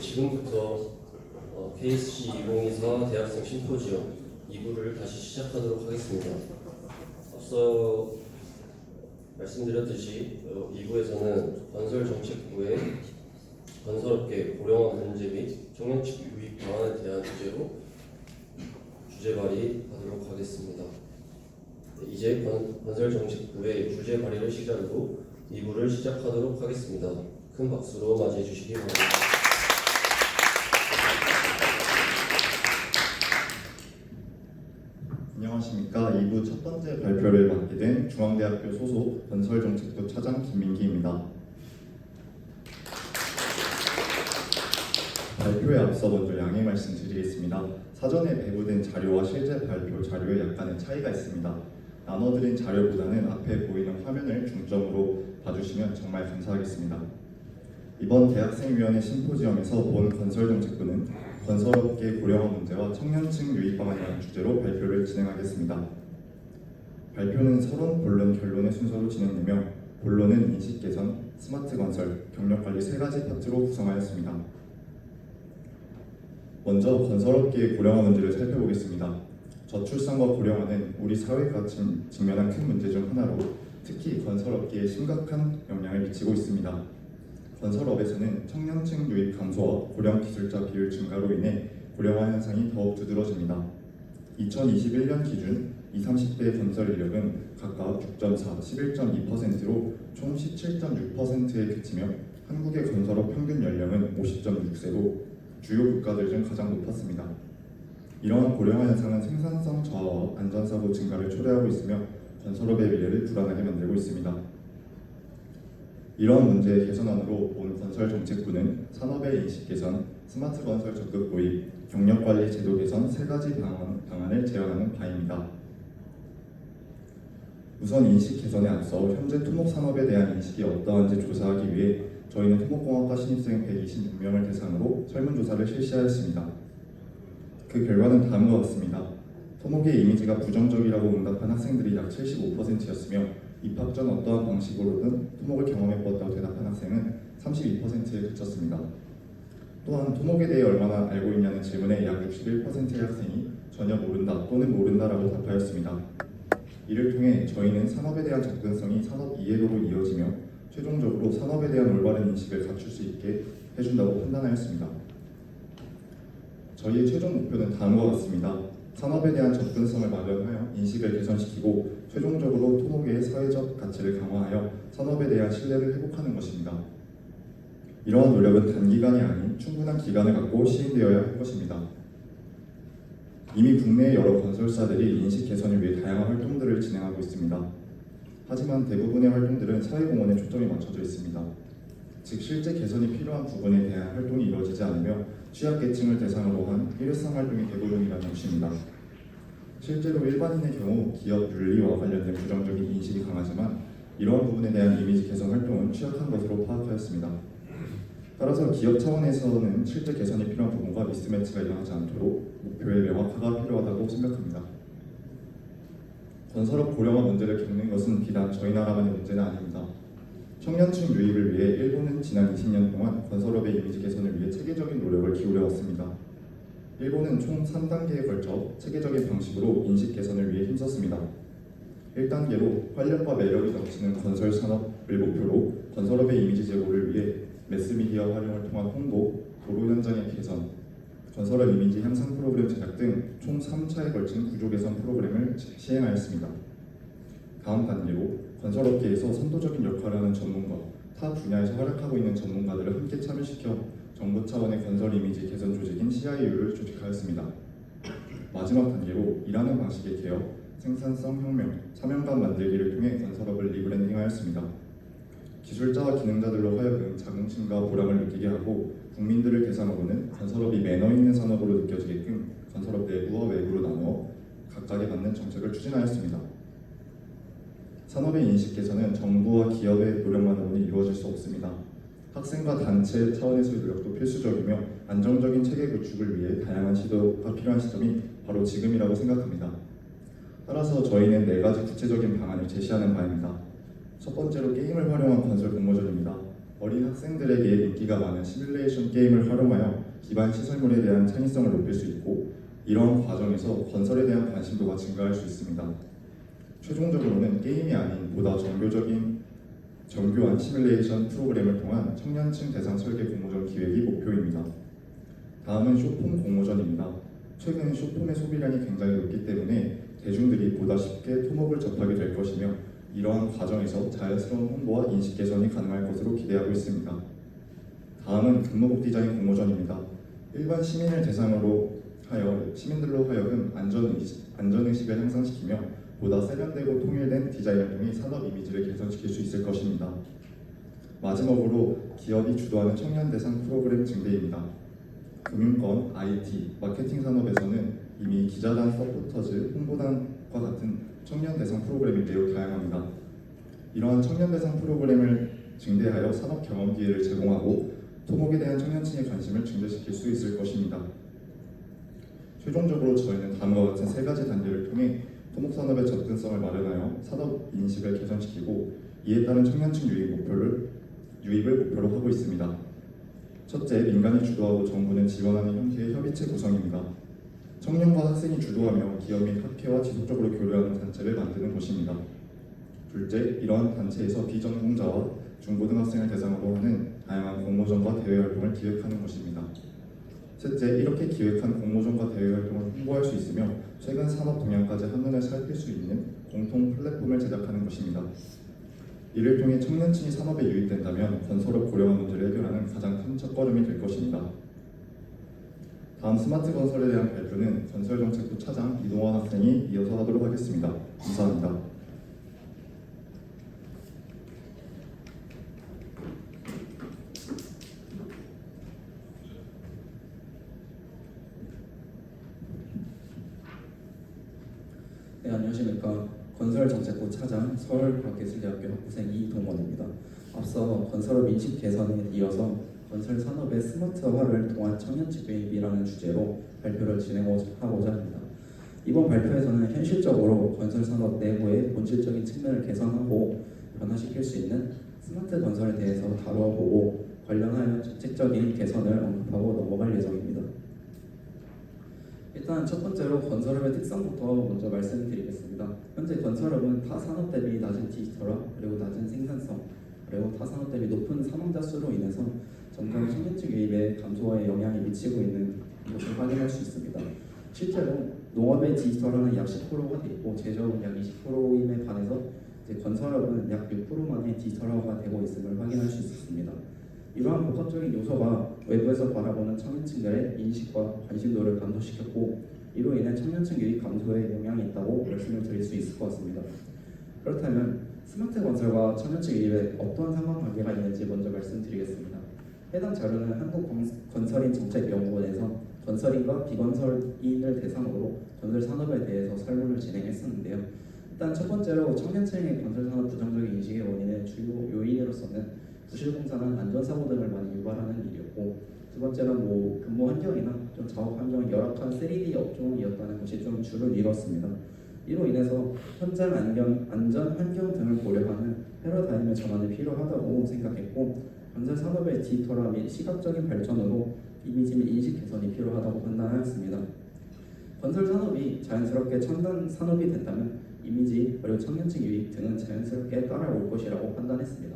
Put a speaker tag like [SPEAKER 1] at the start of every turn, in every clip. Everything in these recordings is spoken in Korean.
[SPEAKER 1] 지금부터 KSC 2024 대학생 심포지엄 2부를 다시 시작하도록 하겠습니다. 앞서 말씀드렸듯이 2부에서는 건설정책부의 건설업계 고령화 문제 및 청년층 유입 방안에 대한 주제로 주제 발의하도록 하겠습니다. 이제 건설정책부의 주제 발의를 시작으로 2부를 시작하도록 하겠습니다. 큰 박수로 맞이해 주시기 바랍니다.
[SPEAKER 2] 안녕하십니까. 2부 첫 번째 발표를 맡게 된 중앙대학교 소속 건설정책부 차장 김민기입니다. 발표에 앞서 먼저 양해 말씀드리겠습니다. 사전에 배부된 자료와 실제 발표 자료에 약간의 차이가 있습니다. 나눠드린 자료보다는 앞에 보이는 화면을 중점으로 봐주시면 정말 감사하겠습니다. 이번 대학생위원회 심포지엄에서 본 건설정책부는 건설업계 고령화 문제와 청년층 유입 방안이라는 주제로 발표를 진행하겠습니다. 발표는 서론, 본론, 결론의 순서로 진행되며 본론은 인식 개선, 스마트 건설, 경력 관리 세 가지 파트로 구성하였습니다. 먼저 건설업계의 고령화 문제를 살펴보겠습니다. 저출산과 고령화는 우리 사회가 직면한 큰 문제 중 하나로 특히 건설업계에 심각한 영향을 미치고 있습니다. 건설업에서는 청년층 유입 감소와 고령 기술자 비율 증가로 인해 고령화 현상이 더욱 두드러집니다. 2021년 기준 20, 30대 건설 인력은 각각 6.4, 11.2%로 총 17.6%에 그치며 한국의 건설업 평균 연령은 50.6세로 주요 국가들 중 가장 높았습니다. 이러한 고령화 현상은 생산성 저하와 안전사고 증가를 초래하고 있으며 건설업의 미래를 불안하게 만들고 있습니다. 이러한 문제의 개선안으로 본 건설정책부는 산업의 인식 개선, 스마트 건설 적극 도입, 경력관리 제도 개선 세 가지 방안을 제안하는 바입니다. 우선 인식 개선에 앞서 현재 토목산업에 대한 인식이 어떠한지 조사하기 위해 저희는 토목공학과 신입생 126명을 대상으로 설문조사를 실시하였습니다. 그 결과는 다음과 같습니다. 토목의 이미지가 부정적이라고 응답한 학생들이 약 75%였으며 입학 전 어떠한 방식으로든 토목을 경험해보았다고 대답한 학생은 32%에 그쳤습니다. 또한 토목에 대해 얼마나 알고 있냐는 질문에 약 61%의 학생이 전혀 모른다 또는 모른다라고 답하였습니다. 이를 통해 저희는 산업에 대한 접근성이 산업 이해도로 이어지며 최종적으로 산업에 대한 올바른 인식을 갖출 수 있게 해준다고 판단하였습니다. 저희의 최종 목표는 다음과 같습니다. 산업에 대한 접근성을 마련하여 인식을 개선시키고 최종적으로 토목의 사회적 가치를 강화하여 산업에 대한 신뢰를 회복하는 것입니다. 이러한 노력은 단기간이 아닌 충분한 기간을 갖고 시행되어야 할 것입니다. 이미 국내의 여러 건설사들이 인식 개선을 위해 다양한 활동들을 진행하고 있습니다. 하지만 대부분의 활동들은 사회공헌에 초점이 맞춰져 있습니다. 즉 실제 개선이 필요한 부분에 대한 활동이 이루어지지 않으며 취약계층을 대상으로 한 일회성 활동이 대부분이라는 것입니다. 실제로 일반인의 경우 기업 윤리와 관련된 부정적인 인식이 강하지만 이러한 부분에 대한 이미지 개선 활동은 취약한 것으로 파악하였습니다. 따라서 기업 차원에서는 실제 개선이 필요한 부분과 미스매치가 일어나지 않도록 목표의 명확화가 필요하다고 생각합니다. 건설업 고령화 문제를 겪는 것은 비단 저희 나라만의 문제는 아닙니다. 청년층 유입을 위해 일본은 지난 20년 동안 건설업의 이미지 개선을 위해 체계적인 노력을 기울여왔습니다. 일본은 총 3단계에 걸쳐 체계적인 방식으로 인식 개선을 위해 힘썼습니다. 1단계로 활력과 매력이 넘치는 건설 산업을 목표로 건설업의 이미지 제고를 위해 매스미디어 활용을 통한 홍보, 도로 현장의 개선, 건설업 이미지 향상 프로그램 제작 등 총 3차에 걸친 구조 개선 프로그램을 시행하였습니다. 다음 단계로 건설업계에서 선도적인 역할을 하는 전문가, 타 분야에서 활약하고 있는 전문가들을 함께 참여시켜 정부 차원의 건설 이미지 개선 조직인 CIU를 조직하였습니다. 마지막 단계로 일하는 방식의 개혁, 생산성 혁명, 사명감 만들기를 통해 건설업을 리브랜딩하였습니다. 기술자와 기능자들로 하여금 자긍심과 보람을 느끼게 하고 국민들을 대상으로는 건설업이 매너 있는 산업으로 느껴지게끔 건설업 내부와 외부로 나누어 각각에 맞는 정책을 추진하였습니다. 산업의 인식 개선은 정부와 기업의 노력만으로는 이루어질 수 없습니다. 학생과 단체 차원에서의 노력도 필수적이며 안정적인 체계 구축을 위해 다양한 시도가 필요한 시점이 바로 지금이라고 생각합니다. 따라서 저희는 4가지 구체적인 방안을 제시하는 바입니다. 첫 번째로 게임을 활용한 건설 공모전입니다. 어린 학생들에게 인기가 많은 시뮬레이션 게임을 활용하여 기반 시설물에 대한 창의성을 높일 수 있고, 이러한 과정에서 건설에 대한 관심도가 증가할 수 있습니다. 최종적으로는 게임이 아닌 보다 정교한 시뮬레이션 프로그램을 통한 청년층 대상 설계 공모전 기획이 목표입니다. 다음은 쇼폼 공모전입니다. 최근 쇼폼의 소비량이 굉장히 높기 때문에 대중들이 보다 쉽게 토목을 접하게 될 것이며, 이러한 과정에서 자연스러운 홍보와 인식 개선이 가능할 것으로 기대하고 있습니다. 다음은 금모곡 디자인 공모전입니다. 일반 시민을 대상으로 하여 시민들로 하여금 안전의식을 향상시키며 보다 세련되고 통일된 디자인을 통해 산업 이미지를 개선시킬 수 있을 것입니다. 마지막으로 기업이 주도하는 청년 대상 프로그램 증대입니다. 금융권, IT, 마케팅 산업에서는 이미 기자단 서포터즈, 홍보단과 같은 청년 대상 프로그램이 매우 다양합니다. 이러한 청년 대상 프로그램을 증대하여 산업 경험 기회를 제공하고 토목에 대한 청년층의 관심을 증대시킬 수 있을 것입니다. 최종적으로 저희는 다음과 같은 세 가지 단계를 통해 토목산업의 접근성을 마련하여 산업 인식을 개선시키고 이에 따른 청년층 유입을 목표로 하고 있습니다. 첫째, 민간이 주도하고 정부는 지원하는 형태의 협의체 구성입니다. 청년과 학생이 주도하며 기업 및 학회와 지속적으로 교류하는 단체를 만드는 것입니다. 둘째, 이러한 단체에서 비전공자와 중고등학생을 대상으로 하는 다양한 공모전과 대외 활동을 기획하는 것입니다. 셋째, 이렇게 기획한 공모전과 대외 활동을 홍보할 수 있으며 최근 산업 동향까지 한눈에 살필 수 있는 공통 플랫폼을 제작하는 것입니다. 이를 통해 청년층이 산업에 유입된다면 건설업 고령화 문제를 해결하는 가장 큰 첫걸음이 될 것입니다. 다음 스마트 건설에 대한 발표는 건설정책부 차장 이동환 학생이 이어서 하도록 하겠습니다. 감사합니다.
[SPEAKER 3] 네, 안녕하십니까. 건설정책부 차장 서울과학기술대학교 학부생 이동원입니다. 앞서 건설업 인식 개선에 이어서 건설 산업의 스마트화를 통한 청년층 유입이라는 주제로 발표를 진행하고자 합니다. 이번 발표에서는 현실적으로 건설 산업 내부의 본질적인 측면을 개선하고 변화시킬 수 있는 스마트 건설에 대해서 다뤄보고 관련하여 정책적인 개선을 언급하고 넘어갈 예정입니다. 일단 첫 번째로 건설업의 특성부터 먼저 말씀드리겠습니다. 현재 건설업은 타 산업 대비 낮은 디지털화, 그리고 낮은 생산성, 그리고 타 산업 대비 높은 사망자 수로 인해서 점점 청년층 유입에 감소에 영향이 미치고 있는 것을 확인할 수 있습니다. 실제로 농업의 디지털화는 약 10%가 돼 있고 제조업은 약 20%임에 반해서 이제 건설업은 약 6%만의 디지털화가 되고 있음을 확인할 수 있습니다. 이러한 복합적인 요소가 외부에서 바라보는 청년층들의 인식과 관심도를 감소시켰고 이로 인해 청년층 유입 감소에 영향이 있다고 말씀을 드릴 수 있을 것 같습니다. 그렇다면 스마트 건설과 청년층 유입에 어떠한 상관관계가 있는지 먼저 말씀드리겠습니다. 해당 자료는 한국건설인정책연구원에서 건설인과 비건설인을 대상으로 건설 산업에 대해서 설문을 진행했었는데요. 일단 첫 번째로 청년층의 건설 산업 부정적인 인식의 원인의 주요 요인으로서는 부실공사나 안전사고 등을 많이 유발하는 일이었고, 두 번째는 근무 환경이나 좀 작업 환경이 열악한 3D 업종이었다는 것이 좀 주를 이뤘습니다. 이로 인해서 현장 안전 환경 등을 고려하는 패러다임의 전환이 필요하다고 생각했고, 건설 산업의 디지털화 및 시각적인 발전으로 이미지 및 인식 개선이 필요하다고 판단하였습니다. 건설 산업이 자연스럽게 첨단 산업이 된다면 이미지 그리고 청년층 유입 등은 자연스럽게 따라올 것이라고 판단했습니다.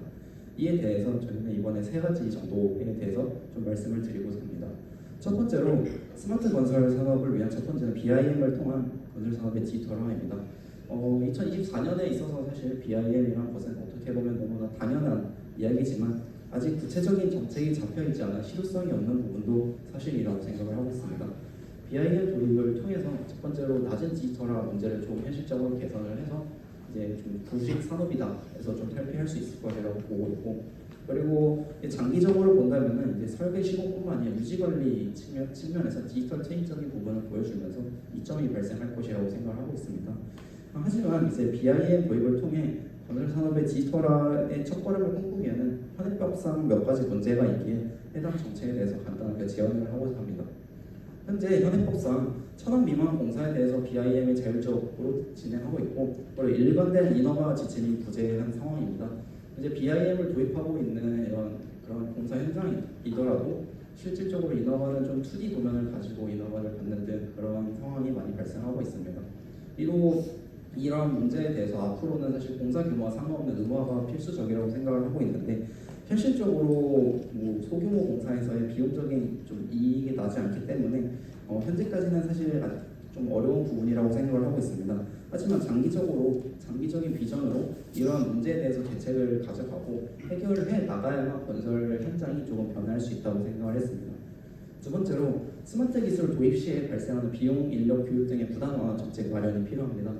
[SPEAKER 3] 이에 대해서 저희는 이번에 세 가지 정도에 대해서 좀 말씀을 드리고자 합니다. 첫 번째로 스마트 건설 산업을 위한 첫 번째는 BIM을 통한 건설 산업의 디지털화입니다. 2024년에 있어서 사실 BIM이란 것은 어떻게 보면 너무나 당연한 이야기지만 아직 구체적인 정책이 잡혀있지 않아 실효성이 없는 부분도 사실이라고 생각을 하고 있습니다. BIM 도입을 통해서 첫 번째로 낮은 디지털화 문제를 좀 현실적으로 개선을 해서 이제 좀 부수익 산업이다 해서 좀 탈피할 수 있을 거라고 보고 있고, 그리고 장기적으로 본다면은 이제 설계 시공뿐만 아니라 유지 관리 측면에서 디지털 체인적인 부분을 보여주면서 이점이 발생할 것이라고 생각을 하고 있습니다. 하지만 이제 BIM 도입을 통해 건설 산업의 디지털화의 첫걸음을 꿈꾸기에는 현행법상 몇 가지 문제가 있기에 해당 정책에 대해서 간단하게 제안을 하고자 합니다. 현재 현행법상 1,000원 미만 공사에 대해서 BIM이 자율적으로 진행하고 있고, 그리고 일관된 인허가 지침이 부재한 상황입니다. 이제 BIM을 도입하고 있는 이런 그런 공사 현장이더라도 실질적으로 인허가는 좀 2D 도면을 가지고 인허가를 받는 등 그런 상황이 많이 발생하고 있습니다. 비록 이런 문제에 대해서 앞으로는 사실 공사 규모와 상관없는 의무화가 필수적이라고 생각을 하고 있는데 현실적으로 뭐 소규모 공사에서의 비용적인 좀 이익이 나지 않기 때문에 현재까지는 사실 아직 좀 어려운 부분이라고 생각을 하고 있습니다. 하지만 장기적인 비전으로 이러한 문제에 대해서 대책을 가져가고 해결을 해 나가야만 건설 현장이 조금 변화할 수 있다고 생각을 했습니다. 두 번째로 스마트 기술 도입 시에 발생하는 비용, 인력 교육 등의 부담화 정책 마련이 필요합니다.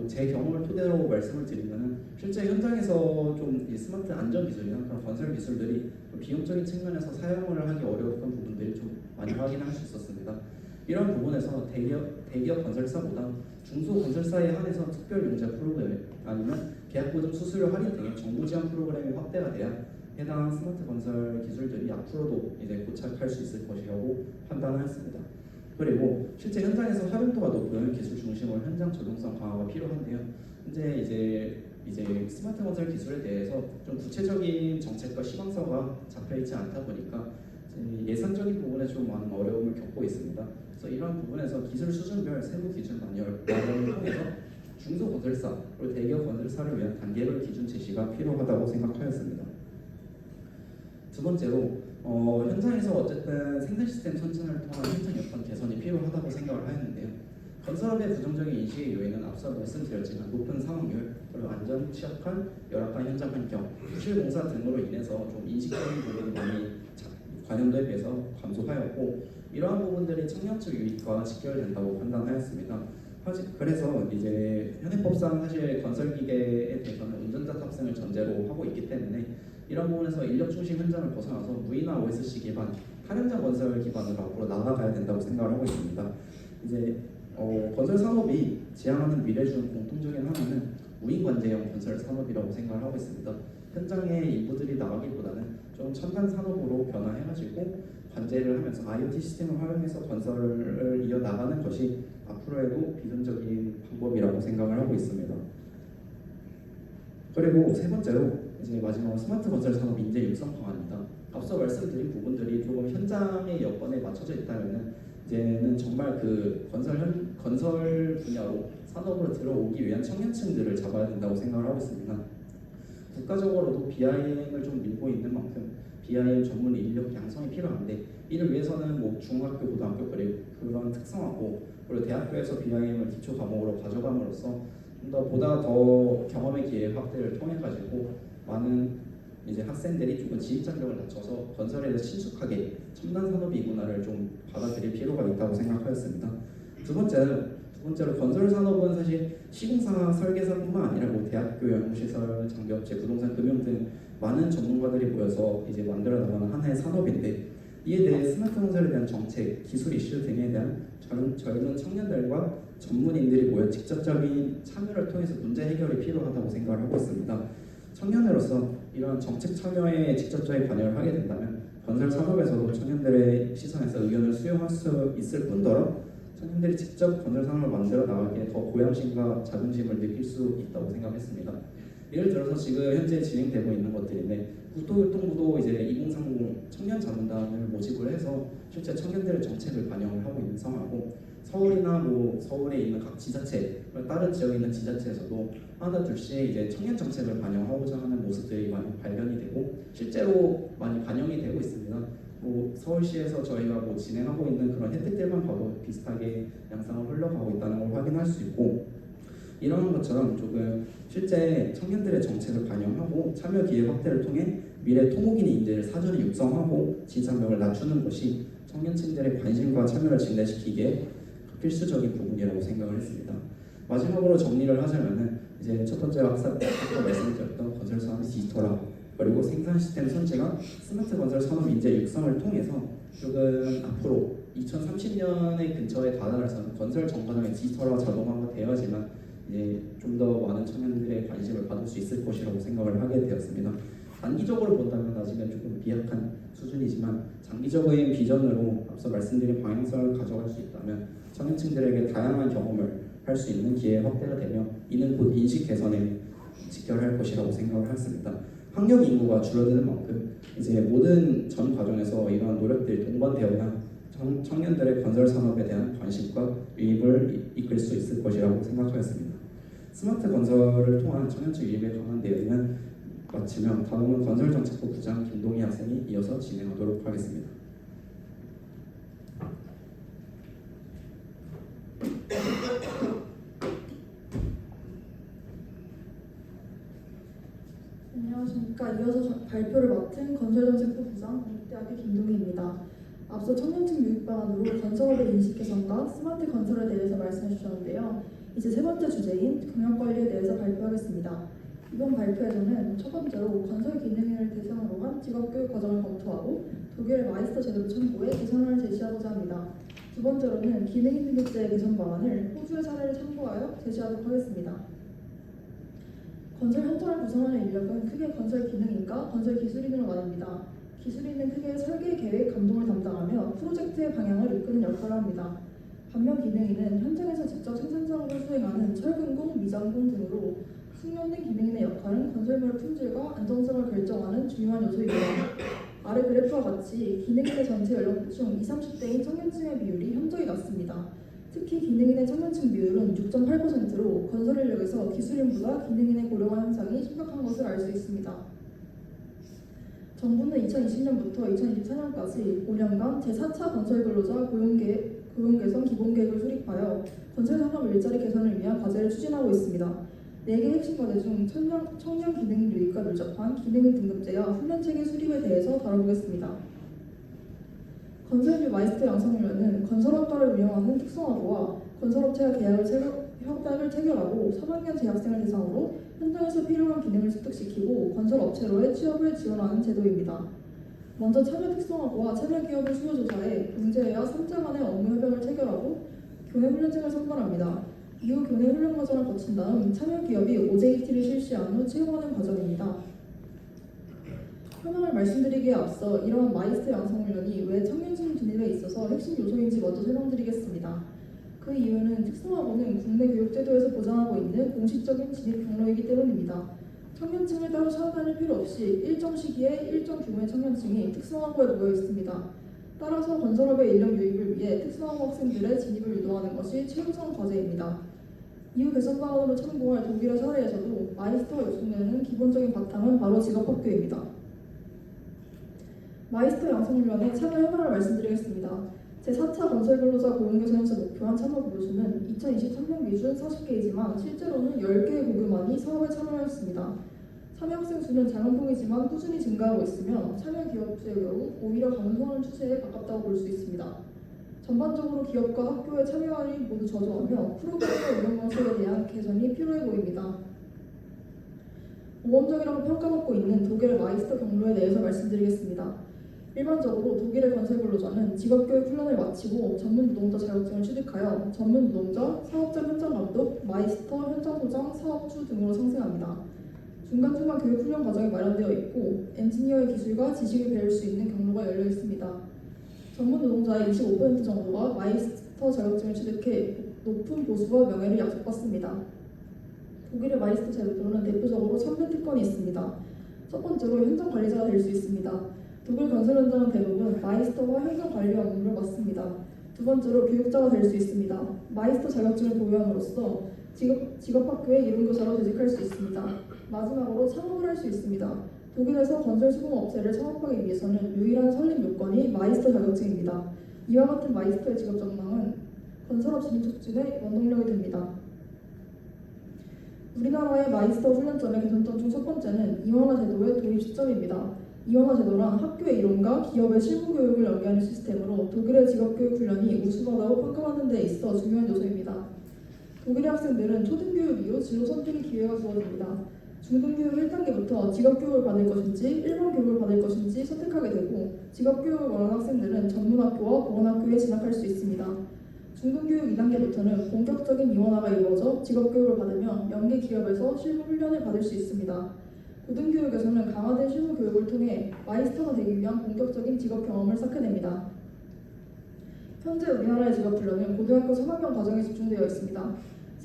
[SPEAKER 3] 제 경험을 토대로 말씀을 드리면은 실제 현장에서 좀 이 스마트 안전 기술이나 그런 건설 기술들이 비용적인 측면에서 사용을 하기 어려웠던 부분들이 좀 많이 확인할 수 있었습니다. 이런 부분에서 대기업 건설사보다 중소 건설사에 한해서 특별 융자 프로그램 아니면 계약 보증 수수료 할인 등의 정부 지원 프로그램이 확대가 돼야 해당 스마트 건설 기술들이 앞으로도 이제 고착할 수 있을 것이라고 판단하였습니다. 그리고 실제 현장에서 활용도가 높은 기술 중심으로 현장 적용성 강화가 필요한데요. 현재 이제 스마트 건설 기술에 대해서 좀 구체적인 정책과 시방서가 잡혀 있지 않다 보니까 예산적인 부분에 좀 많은 어려움을 겪고 있습니다. 그래서 이러한 부분에서 기술 수준별 세부 기준 마련을 통해서 중소 건설사 그리고 대기업 건설사를 위한 단계별 기준 제시가 필요하다고 생각하였습니다. 두 번째로 현장에서 어쨌든 생산 시스템 선진을 통한 현장 여건 개선이 필요하다고 생각을 하였는데요. 건설업의 부정적인 인식의 요인은 앞서 말씀드렸지만 높은 사망률, 그리고 안전 취약한 열악한 현장 환경, 부실 공사 등으로 인해서 좀 인식적인 부분이 많이 관연도에 비해서 감소하였고 이러한 부분들이 청년층 유입과 직결된다고 판단하였습니다. 그래서 이제 현행법상 사실 건설기계에 대해서는 운전자 탑승을 전제로 하고 있기 때문에 이런 부분에서 인력 중심 현장을 벗어나서 무인화 OSC 기반 탈현장 건설 기반으로 앞으로 나아가야 된다고 생각을 하고 있습니다. 이제 건설 산업이 지향하는 미래 중 공통적인 하나는 무인 관제형 건설 산업이라고 생각을 하고 있습니다. 현장에 인부들이 나가기보다는 좀 첨단 산업으로 변화해가지고 관제를 하면서 IoT 시스템을 활용해서 건설을 이어나가는 것이 앞으로에도 비전적인 방법이라고 생각을 하고 있습니다. 그리고 세 번째로 이제 마지막으로 스마트 건설 산업 인재 육성 방안입니다. 앞서 말씀드린 부분들이 조금 현장의 여건에 맞춰져 있다면은 이제는 정말 그 건설 분야로 산업으로 들어오기 위한 청년층들을 잡아야 된다고 생각을 하고 있습니다. 국가적으로도 BIM을 좀 밀고 있는 만큼 BIM 전문 인력 양성이 필요한데 이를 위해서는 뭐 중학교, 고등학교 그리고 그런 특성화고 그리고 대학교에서 BIM을 기초 과목으로 가져감으로써 좀 더 보다 더 경험의 기회 확대를 통해 가지고 많은 이제 학생들이 조금 진입장벽을 낮춰서 건설에 대해서 친숙하게 첨단 산업의 문화를 좀 받아들일 필요가 있다고 생각하였습니다. 두 번째로 건설 산업은 사실 시공사, 설계사뿐만 아니라 뭐 대학교, 연구시설, 장비업체, 부동산, 금융 등 많은 전문가들이 모여서 이제 만들어 나가는 하나의 산업인데 이에 대해 스마트 건설에 대한 정책, 기술 이슈 등에 대한 젊은 청년들과 전문인들이 모여 직접적인 참여를 통해서 문제 해결이 필요하다고 생각을 하고 있습니다. 청년으로서 이러한 정책 참여에 직접적인 관여를 하게 된다면 건설 산업에서도 청년들의 시선에서 의견을 수용할 수 있을 뿐더러 청년들이 직접 건설 산업을 만들어 나가기에 더 고양심과 자긍심을 느낄 수 있다고 생각했습니다. 예를 들어서 지금 현재 진행되고 있는 것들인데 국토교통부도 이제 2030 청년 자문단을 모집을 해서 실제 청년들의 정책을 반영을 하고 있는 상황이고 서울이나 뭐 서울에 있는 각 지자체, 다른 지역에 있는 지자체에서도 하나 둘씩 이제 청년 정책을 반영하고자 하는 모습들이 많이 발견이 되고 실제로 많이 반영이 되고 있습니다. 뭐 서울시에서 저희가 뭐 진행하고 있는 그런 혜택들만 봐도 비슷하게 양상을 흘러가고 있다는 걸 확인할 수 있고 이런 것처럼 조금 실제 청년들의 정책을 반영하고 참여 기회 확대를 통해 미래 토목인 인재를 사전에 육성하고 진상력을 낮추는 것이 청년층들의 관심과 참여를 증대시키기에 필수적인 부분이라고 생각을 했습니다. 마지막으로 정리를 하자면은 이제 첫 번째 아까 말씀드렸던 건설 산업의 디지털화 그리고 생산 시스템 선진화, 스마트 건설 산업 인재 육성을 통해서 조금 앞으로 2030년의 근처에 다다라서는 건설 전반의 디지털화 자동화가 되어야지만 이제 좀 더 많은 청년들의 관심을 받을 수 있을 것이라고 생각을 하게 되었습니다. 단기적으로 본다면 아직은 조금 미약한 수준이지만 장기적인 비전으로 앞서 말씀드린 방향성을 가져갈 수 있다면 청년층들에게 다양한 경험을 할 수 있는 기회 확대가 되며 이는 곧 인식 개선에 직결할 것이라고 생각을 했습니다. 학령 인구가 줄어드는 만큼 이제 모든 전 과정에서 이러한 노력들이 동반되어야 청년들의 건설 산업에 대한 관심과 유입을 이끌 수 있을 것이라고 생각하였습니다. 스마트 건설을 통한 청년층 유입에 관한 내용은 마치며 다음은 건설정책부 부장 김동희 학생이 이어서 진행하도록 하겠습니다.
[SPEAKER 4] 안녕하십니까. 이어서 발표를 맡은 건설정책부 부장 국대학교 김동희입니다. 앞서 청년층 유입 방안으로 건설업의 인식 개선과 스마트 건설에 대해서 말씀해 주셨는데요. 이제 세 번째 주제인 경영관리에 대해서 발표하겠습니다. 이번 발표에서는 첫 번째로 건설 기능인을 대상으로 한 직업교육 과정을 검토하고 독일의 마이스터 제도를 참고해 개선안을 제시하고자 합니다. 두 번째로는 기능인 등급제 개선 방안을 호주의 사례를 참고하여 제시하도록 하겠습니다. 건설 현장을 구성하는 인력은 크게 건설 기능인과 건설 기술인 등으로 나뉩니다. 기술인은 크게 설계, 계획, 감독을 담당하며 프로젝트의 방향을 이끄는 역할을 합니다. 반면 기능인은 현장에서 직접 생산 작업을 수행하는 철근공, 미장공 등으로 숙련된 기능인의 역할은 건설물의 품질과 안정성을 결정하는 중요한 요소입니다. 아래 그래프와 같이 기능인의 전체 연령대 중 20, 30대인 청년층의 비율이 현저히 낮습니다. 특히 기능인의 청년층 비율은 6.8%로 건설 인력에서 기술인보다 기능인의 고령화 현상이 심각한 것을 알 수 있습니다. 정부는 2020년부터 2024년까지 5년간 제4차 건설근로자 고용 개선 기본계획을 수립하여 건설산업 일자리 개선을 위한 과제를 추진하고 있습니다. 4개 핵심 과제 중 청년 기능인 유입과 밀접한 기능인 등급제와 훈련체계 수립에 대해서 다뤄보겠습니다. 건설비 마이스터 양성훈련은 건설업과를 운영하는 특성화고와 건설업체와 협약을 체결하고 3학년 재학생을 대상으로 현장에서 필요한 기능을 습득시키고 건설업체로의 취업을 지원하는 제도입니다. 먼저 참여 특성화고와 참여 기업을 수요 조사해 공제회와 3자 간의 업무 협약을 체결하고 교내 훈련증을 선발합니다. 이후 교내 훈련 과정을 거친 다음 참여 기업이 OJT를 실시한 후 채용하는 과정입니다. 현황을 말씀드리기에 앞서 이러한 마이스터 양성훈련이 왜 청년층 진입에 있어서 핵심 요소인지 먼저 설명드리겠습니다. 그 이유는 특성화고는 국내 교육제도에서 보장하고 있는 공식적인 진입 경로이기 때문입니다. 청년층을 따로 찾아다닐 필요 없이 일정 시기에 일정 규모의 청년층이 특성화고에 모여 있습니다. 따라서 건설업의 인력 유입을 위해 특성화고 학생들의 진입을 유도하는 것이 최우선 과제입니다. 이후 개선 방안으로 참고할 독일의 사례에서도 마이스터가 요청되는 기본적인 바탕은 바로 직업학교입니다. 마이스터 양성훈련의 참여 현황을 말씀드리겠습니다. 제4차 건설근로자 고용개선에서 목표한 참여 보수는 2023년 기준 40개이지만 실제로는 10개의 고교만이 사업에 참여하였습니다. 참여 학생 수는 작은 폭이지만 꾸준히 증가하고 있으며 참여 기업수의 경우 오히려 감소하는 추세에 가깝다고 볼 수 있습니다. 전반적으로 기업과 학교의 참여율이 모두 저조하며 프로그램의 운영 방식에 대한 개선이 필요해 보입니다. 모범적이라고 평가받고 있는 독일의 마이스터 경로에 대해서 말씀드리겠습니다. 일반적으로 독일의 건설근로자는 직업교육 훈련을 마치고 전문노동자 자격증을 취득하여 전문노동자, 사업자 현장감독, 마이스터, 현장소장, 사업주 등으로 상승합니다. 중간중간 교육 훈련 과정이 마련되어 있고 엔지니어의 기술과 지식을 배울 수 있는 경로가 열려 있습니다. 전문노동자의 25% 정도가 마이스터 자격증을 취득해 높은 보수와 명예를 약속받습니다. 독일의 마이스터 제도로는 대표적으로 3대 특권이 있습니다. 첫 번째로 현장 관리자가 될 수 있습니다. 독일 건설 현장은 대부분 마이스터와 현장 관리 업무를 맡습니다. 두 번째로 교육자가 될 수 있습니다. 마이스터 자격증을 보유함으로써 직업학교의 이론교사로 재직할 수 있습니다. 마지막으로 창업을 할 수 있습니다. 독일에서 건설 수공업체를 창업하기 위해서는 유일한 설립 요건이 마이스터 자격증입니다. 이와 같은 마이스터의 직업 전망은 건설업 진입 촉진의 원동력이 됩니다. 우리나라의 마이스터 훈련점의 개선점 중 첫 번째는 이원화 제도의 도입 시점입니다. 이원화 제도란 학교의 이론과 기업의 실무 교육을 연계하는 시스템으로 독일의 직업교육 훈련이 우수하다고 평가받는 데 있어 중요한 요소입니다. 독일의 학생들은 초등교육 이후 진로 선택의 기회가 주어집니다. 중등교육 1단계부터 직업교육을 받을 것인지 일반 교육을 받을 것인지 선택하게 되고 직업교육을 원하는 학생들은 전문학교와 보건학교에 진학할 수 있습니다. 중등교육 2단계부터는 본격적인 이원화가 이루어져 직업교육을 받으며 연계 기업에서 실무 훈련을 받을 수 있습니다. 고등교육에서는 강화된 실무 교육을 통해 마이스터가 되기 위한 본격적인 직업 경험을 쌓게 됩니다. 현재 우리나라의 직업훈련은 고등학교 3학년 과정에 집중되어 있습니다.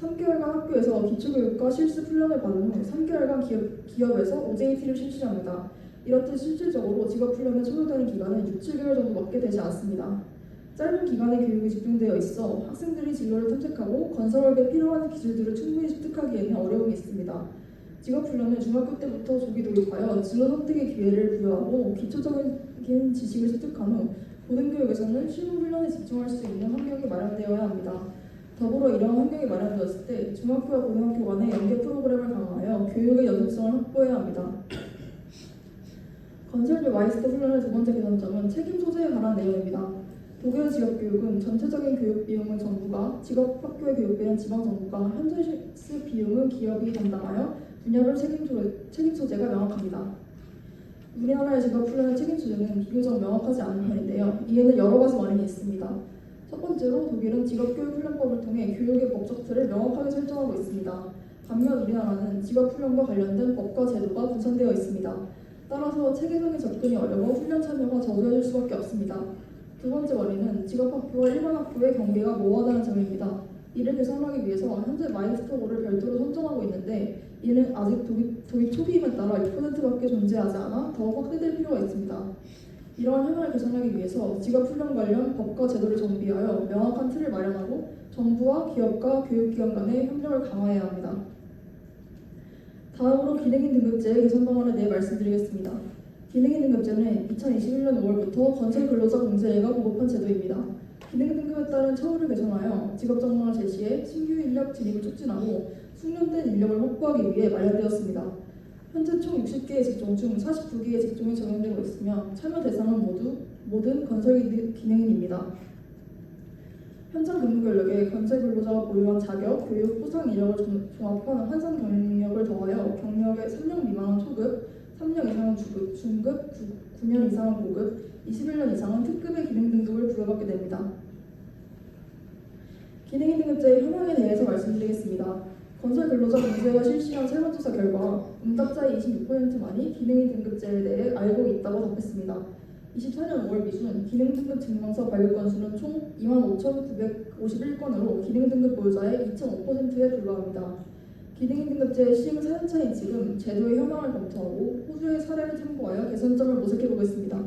[SPEAKER 4] 3개월간 학교에서 기초교육과 실습 훈련을 받은 후 3개월간 기업에서 OJT를 실시합니다. 이렇듯 실질적으로 직업훈련에 소요되는 기간은 6, 7개월 정도밖에 되지 않습니다. 짧은 기간의 교육이 집중되어 있어 학생들이 진로를 탐색하고 건설업에 필요한 기술들을 충분히 습득하기에는 어려움이 있습니다. 직업훈련은 중학교 때부터 조기 도입하여 진로 선택의 기회를 부여하고 기초적인 지식을 습득한 후 고등교육에서는 실무 훈련에 집중할 수 있는 환경이 마련되어야 합니다. 더불어 이러한 환경이 마련되었을 때 중학교와 고등학교 간의 연계 프로그램을 강화하여 교육의 연속성을 확보해야 합니다. 건설비 마이스터 훈련의 두 번째 개선점은 책임 소재에 관한 내용입니다. 독일의 직업교육은 전체적인 교육 비용은 정부가, 직업학교의 교육비는 지방정부가, 현재 실습 비용은 기업이 담당하여 분야별 책임 소재가 명확합니다. 우리나라의 직업훈련의 책임 소재는 비교적 명확하지 않은 편인데요. 이에는 여러 가지 원인이 있습니다. 첫 번째로 독일은 직업교육훈련법을 통해 교육의 법적 틀을 명확하게 설정하고 있습니다. 반면 우리나라는 직업훈련과 관련된 법과 제도가 분산되어 있습니다. 따라서 체계적인 접근이 어려워 훈련 참여가 저조해질 수밖에 없습니다. 두 번째 원인은 직업학교와 일반 학교의 경계가 모호하다는 점입니다. 이를 개선하기 위해서 현재 마이스터고를 별도로 선정하고 있는데 이는 아직 도입 초기임에 따라 6%밖에 존재하지 않아 더욱 확대될 필요가 있습니다. 이러한 현황을 개선하기 위해서 직업훈련 관련 법과 제도를 정비하여 명확한 틀을 마련하고 정부와 기업과 교육기관 간의 협력을 강화해야 합니다. 다음으로 기능인 등급제의 개선 방안에 대해 말씀드리겠습니다. 기능인 등급제는 2021년 5월부터 건설근로자 공제회가 보급한 제도입니다. 기능 등급에 따른 처우를 개선하여 직업정보를 제시해 신규 인력 진입을 촉진하고 숙련된 인력을 확보하기 위해 마련되었습니다. 현재 총 60개의 직종 중 49개의 직종이 적용되고 있으며 참여 대상은 모든 건설 기능인입니다. 현장 근무 권력에 건설 근로자가 보유한 자격, 교육, 포상 이력을 종합한 환산 경력을 더하여 경력의 3년 미만은 초급, 3년 이상은 중급, 9년 이상은 고급, 21년 이상은 특급의 기능 등급을 부여받게 됩니다. 기능인 등급제의 현황에 대해서 말씀드리겠습니다. 건설 근로자 공제가 실시한 설문조사 결과 응답자의 26%만이 기능인 등급제에 대해 알고 있다고 답했습니다. 24년 5월 기준 기능 등급 증명서 발급 건수는 총 25,951건으로 기능 등급 보유자의 2.5%에 불과합니다. 기능인 등급제의 시행 4년차인 지금 제도의 현황을 검토하고 호주의 사례를 참고하여 개선점을 모색해 보겠습니다.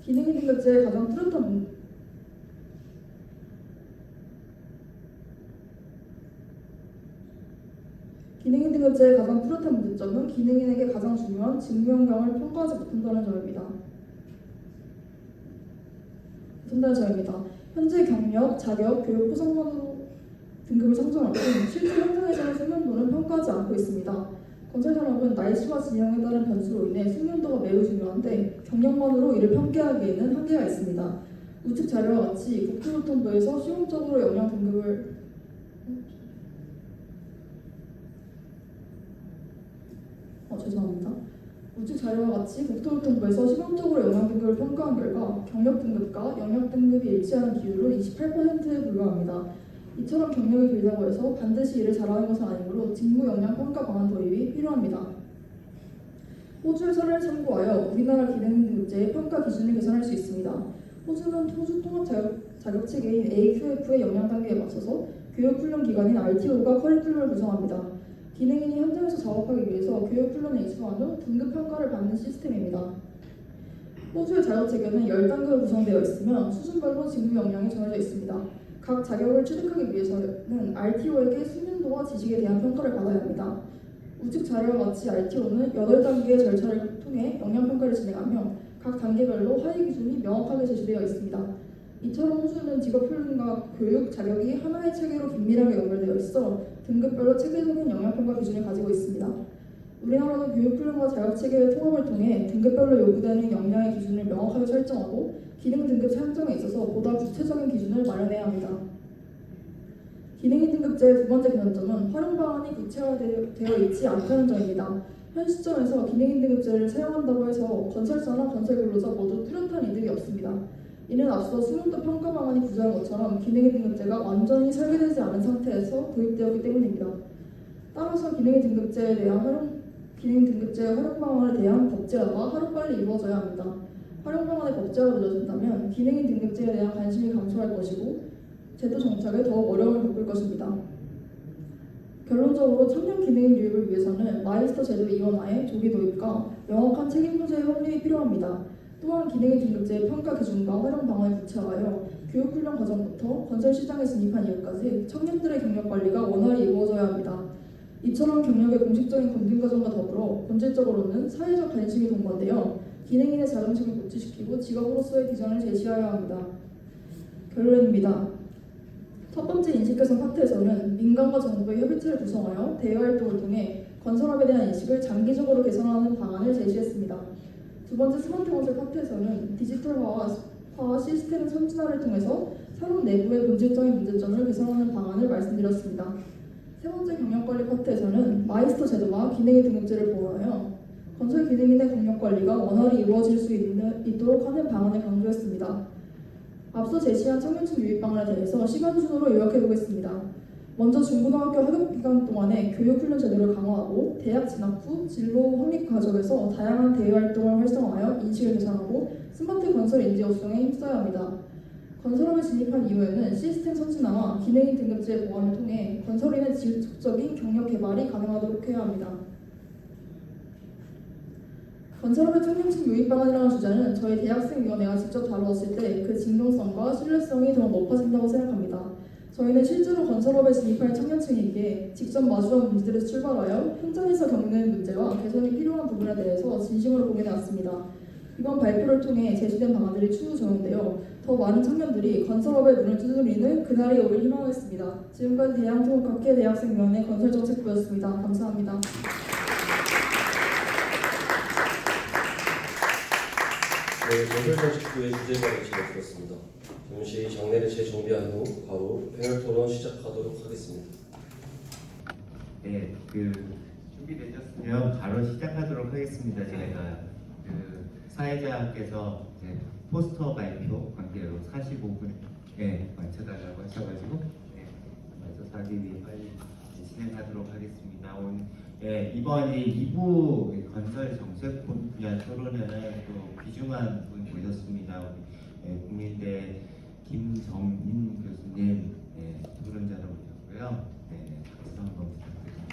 [SPEAKER 4] 기능인 등급제의 가장 뚜렷한 기능인 등급제의 가장 뚜렷한 문제점은 기능인에게 가장 중요한 직무역량을 평가하지 못한다는 점입니다. 현재 경력, 자격, 교육 포상만으로 등급을 상정할 뿐 실제 현장에서는 숙련도는 평가하지 않고 있습니다. 건설 산업은 날씨와 진영에 따른 변수로 인해 숙련도가 매우 중요한데 경력만으로 이를 평가하기에는 한계가 있습니다. 우측 자료와 같이 국토교통부에서 시험적으로 역량 등급을 우측 자료와 같이 국토교통부에서 시범적으로 역량 등급을 평가한 결과 경력 등급과 역량 등급이 일치하는 비율은 28%에 불과합니다. 이처럼 경력이 길다고 해서 반드시 일을 잘하는 것은 아니므로 직무 역량 평가 방안 도입이 필요합니다. 호주의 사례를 참고하여 우리나라 기능 등급제의 평가 기준을 개선할 수 있습니다. 호주는 호주 통합 자격 체계인 AQF의 역량 단계에 맞춰서 교육훈련 기관인 RTO가 커리큘럼을 구성합니다. 기능인이 현장에서 작업하기 위해서 교육훈련에 익숙한 후 등급 평가를 받는 시스템입니다. 호주의 자격체계는 10단계로 구성되어 있으며 수준별로 직무 역량이 정해져 있습니다. 각 자격을 취득하기 위해서는 RTO에게 숙련도와 지식에 대한 평가를 받아야 합니다. 우측 자료와 같이 RTO는 8단계의 절차를 통해 역량 평가를 진행하며 각 단계별로 하위 기준이 명확하게 제시되어 있습니다. 이처럼 호주는 직업훈련과 교육, 자격이 하나의 체계로 긴밀하게 연결되어 있어 등급별로 체계적인 역량평가 기준을 가지고 있습니다. 우리나라도 교육훈련과 자격체계의 통합을 통해 등급별로 요구되는 역량의 기준을 명확하게 설정하고 기능 등급 산정에 있어서 보다 구체적인 기준을 마련해야 합니다. 기능인 등급제의 두 번째 개선점은 활용 방안이 구체화되어 있지 않다는 점입니다. 현 시점에서 기능인 등급제를 사용한다고 해서 건설사나 건설근로자 모두 뚜렷한 이득이 없습니다. 이는 앞서 숙련도 평가 방안이 부재한 것처럼 기능인 등급제가 완전히 설계되지 않은 상태에서 도입되었기 때문입니다. 따라서 기능인 등급제의 활용 방안에 대한 법제화가 하루빨리 이루어져야 합니다. 활용 방안의 법제화가 늦어진다면 기능인 등급제에 대한 관심이 감소할 것이고 제도 정착에 더욱 어려움을 겪을 것입니다. 결론적으로 청년 기능 유입을 위해서는 마이스터 제도 이원화의 조기 도입과 명확한 책임 소재의 확립이 필요합니다. 또한 기능의 등급제의 평가 기준과 활용 방안을 구체화하여 교육훈련 과정부터 건설 시장에 진입한 이후까지 청년들의 경력 관리가 원활히 이루어져야 합니다. 이처럼 경력의 공식적인 검증 과정과 더불어 본질적으로는 사회적 관심이 동반되어 기능인의 자존심을 고취시키고 직업으로서의 비전을 제시하여야 합니다. 결론입니다. 첫 번째 인식 개선 파트에서는 민간과 정부의 협의체를 구성하여 대외 활동을 통해 건설업에 대한 인식을 장기적으로 개선하는 방안을 제시했습니다. 두 번째 스마트 건설 파트에서는 디지털화와 시스템 선진화를 통해서 산업 내부의 본질적인 문제점을 개선하는 방안을 말씀드렸습니다. 세 번째 경력관리 파트에서는 마이스터 제도와 기능의 등급제를 보호하여 건설 기능인의 경력관리가 원활히 이루어질 수 있도록 하는 방안을 강조했습니다. 앞서 제시한 청년층 유입 방안에 대해서 시간 순으로 요약해보겠습니다. 먼저 중고등학교 학업 기간 동안의 교육훈련 제도를 강화하고 대학 진학 후 진로 확립 과정에서 다양한 대외 활동을 활성화하여 인식을 개선하고 스마트 건설 인재 육성에 힘써야 합니다. 건설업에 진입한 이후에는 시스템 선진화와 기능인 등급제 보완을 통해 건설인의 지속적인 경력 개발이 가능하도록 해야 합니다. 건설업의 청년층 유입 방안이라는 주제는 저희 대학생위원회가 직접 다루었을 때 그 진동성과 신뢰성이 더 높아진다고 생각합니다. 저희는 실제로 건설업에 진입할 청년층에게 직접 마주한 문제들에서 출발하여 현장에서 겪는 문제와 개선이 필요한 부분에 대해서 진심으로 고민해왔습니다. 이번 발표를 통해 제시된 방안들이 추후 적용되어 더 많은 청년들이 건설업에 눈을 두드리는 그날이 오길 희망하겠습니다. 지금까지 대한통합학회 대학생위원회 건설정책부였습니다. 감사합니다.
[SPEAKER 1] 네, 건설정책부의 주제가를 진행드렸습니다. 잠시 장례를 재정비한 후 바로 패널 토론 시작하도록 하겠습니다.
[SPEAKER 5] 네, 준비되셨으면 바로 시작하도록 하겠습니다. 제가 사회자께서 포스터 발표 관계로 45분에 맞춰달라고 하셔가지고 맞춰서 하기 위해 빨리 진행하도록 하겠습니다. 오늘 이번 2부 건설 정책 분야 토론회는 또 귀중한 분 모셨습니다. 국민대 김정인 교수님 토론자로 모셨고요. 박수 한번 부탁드립니다.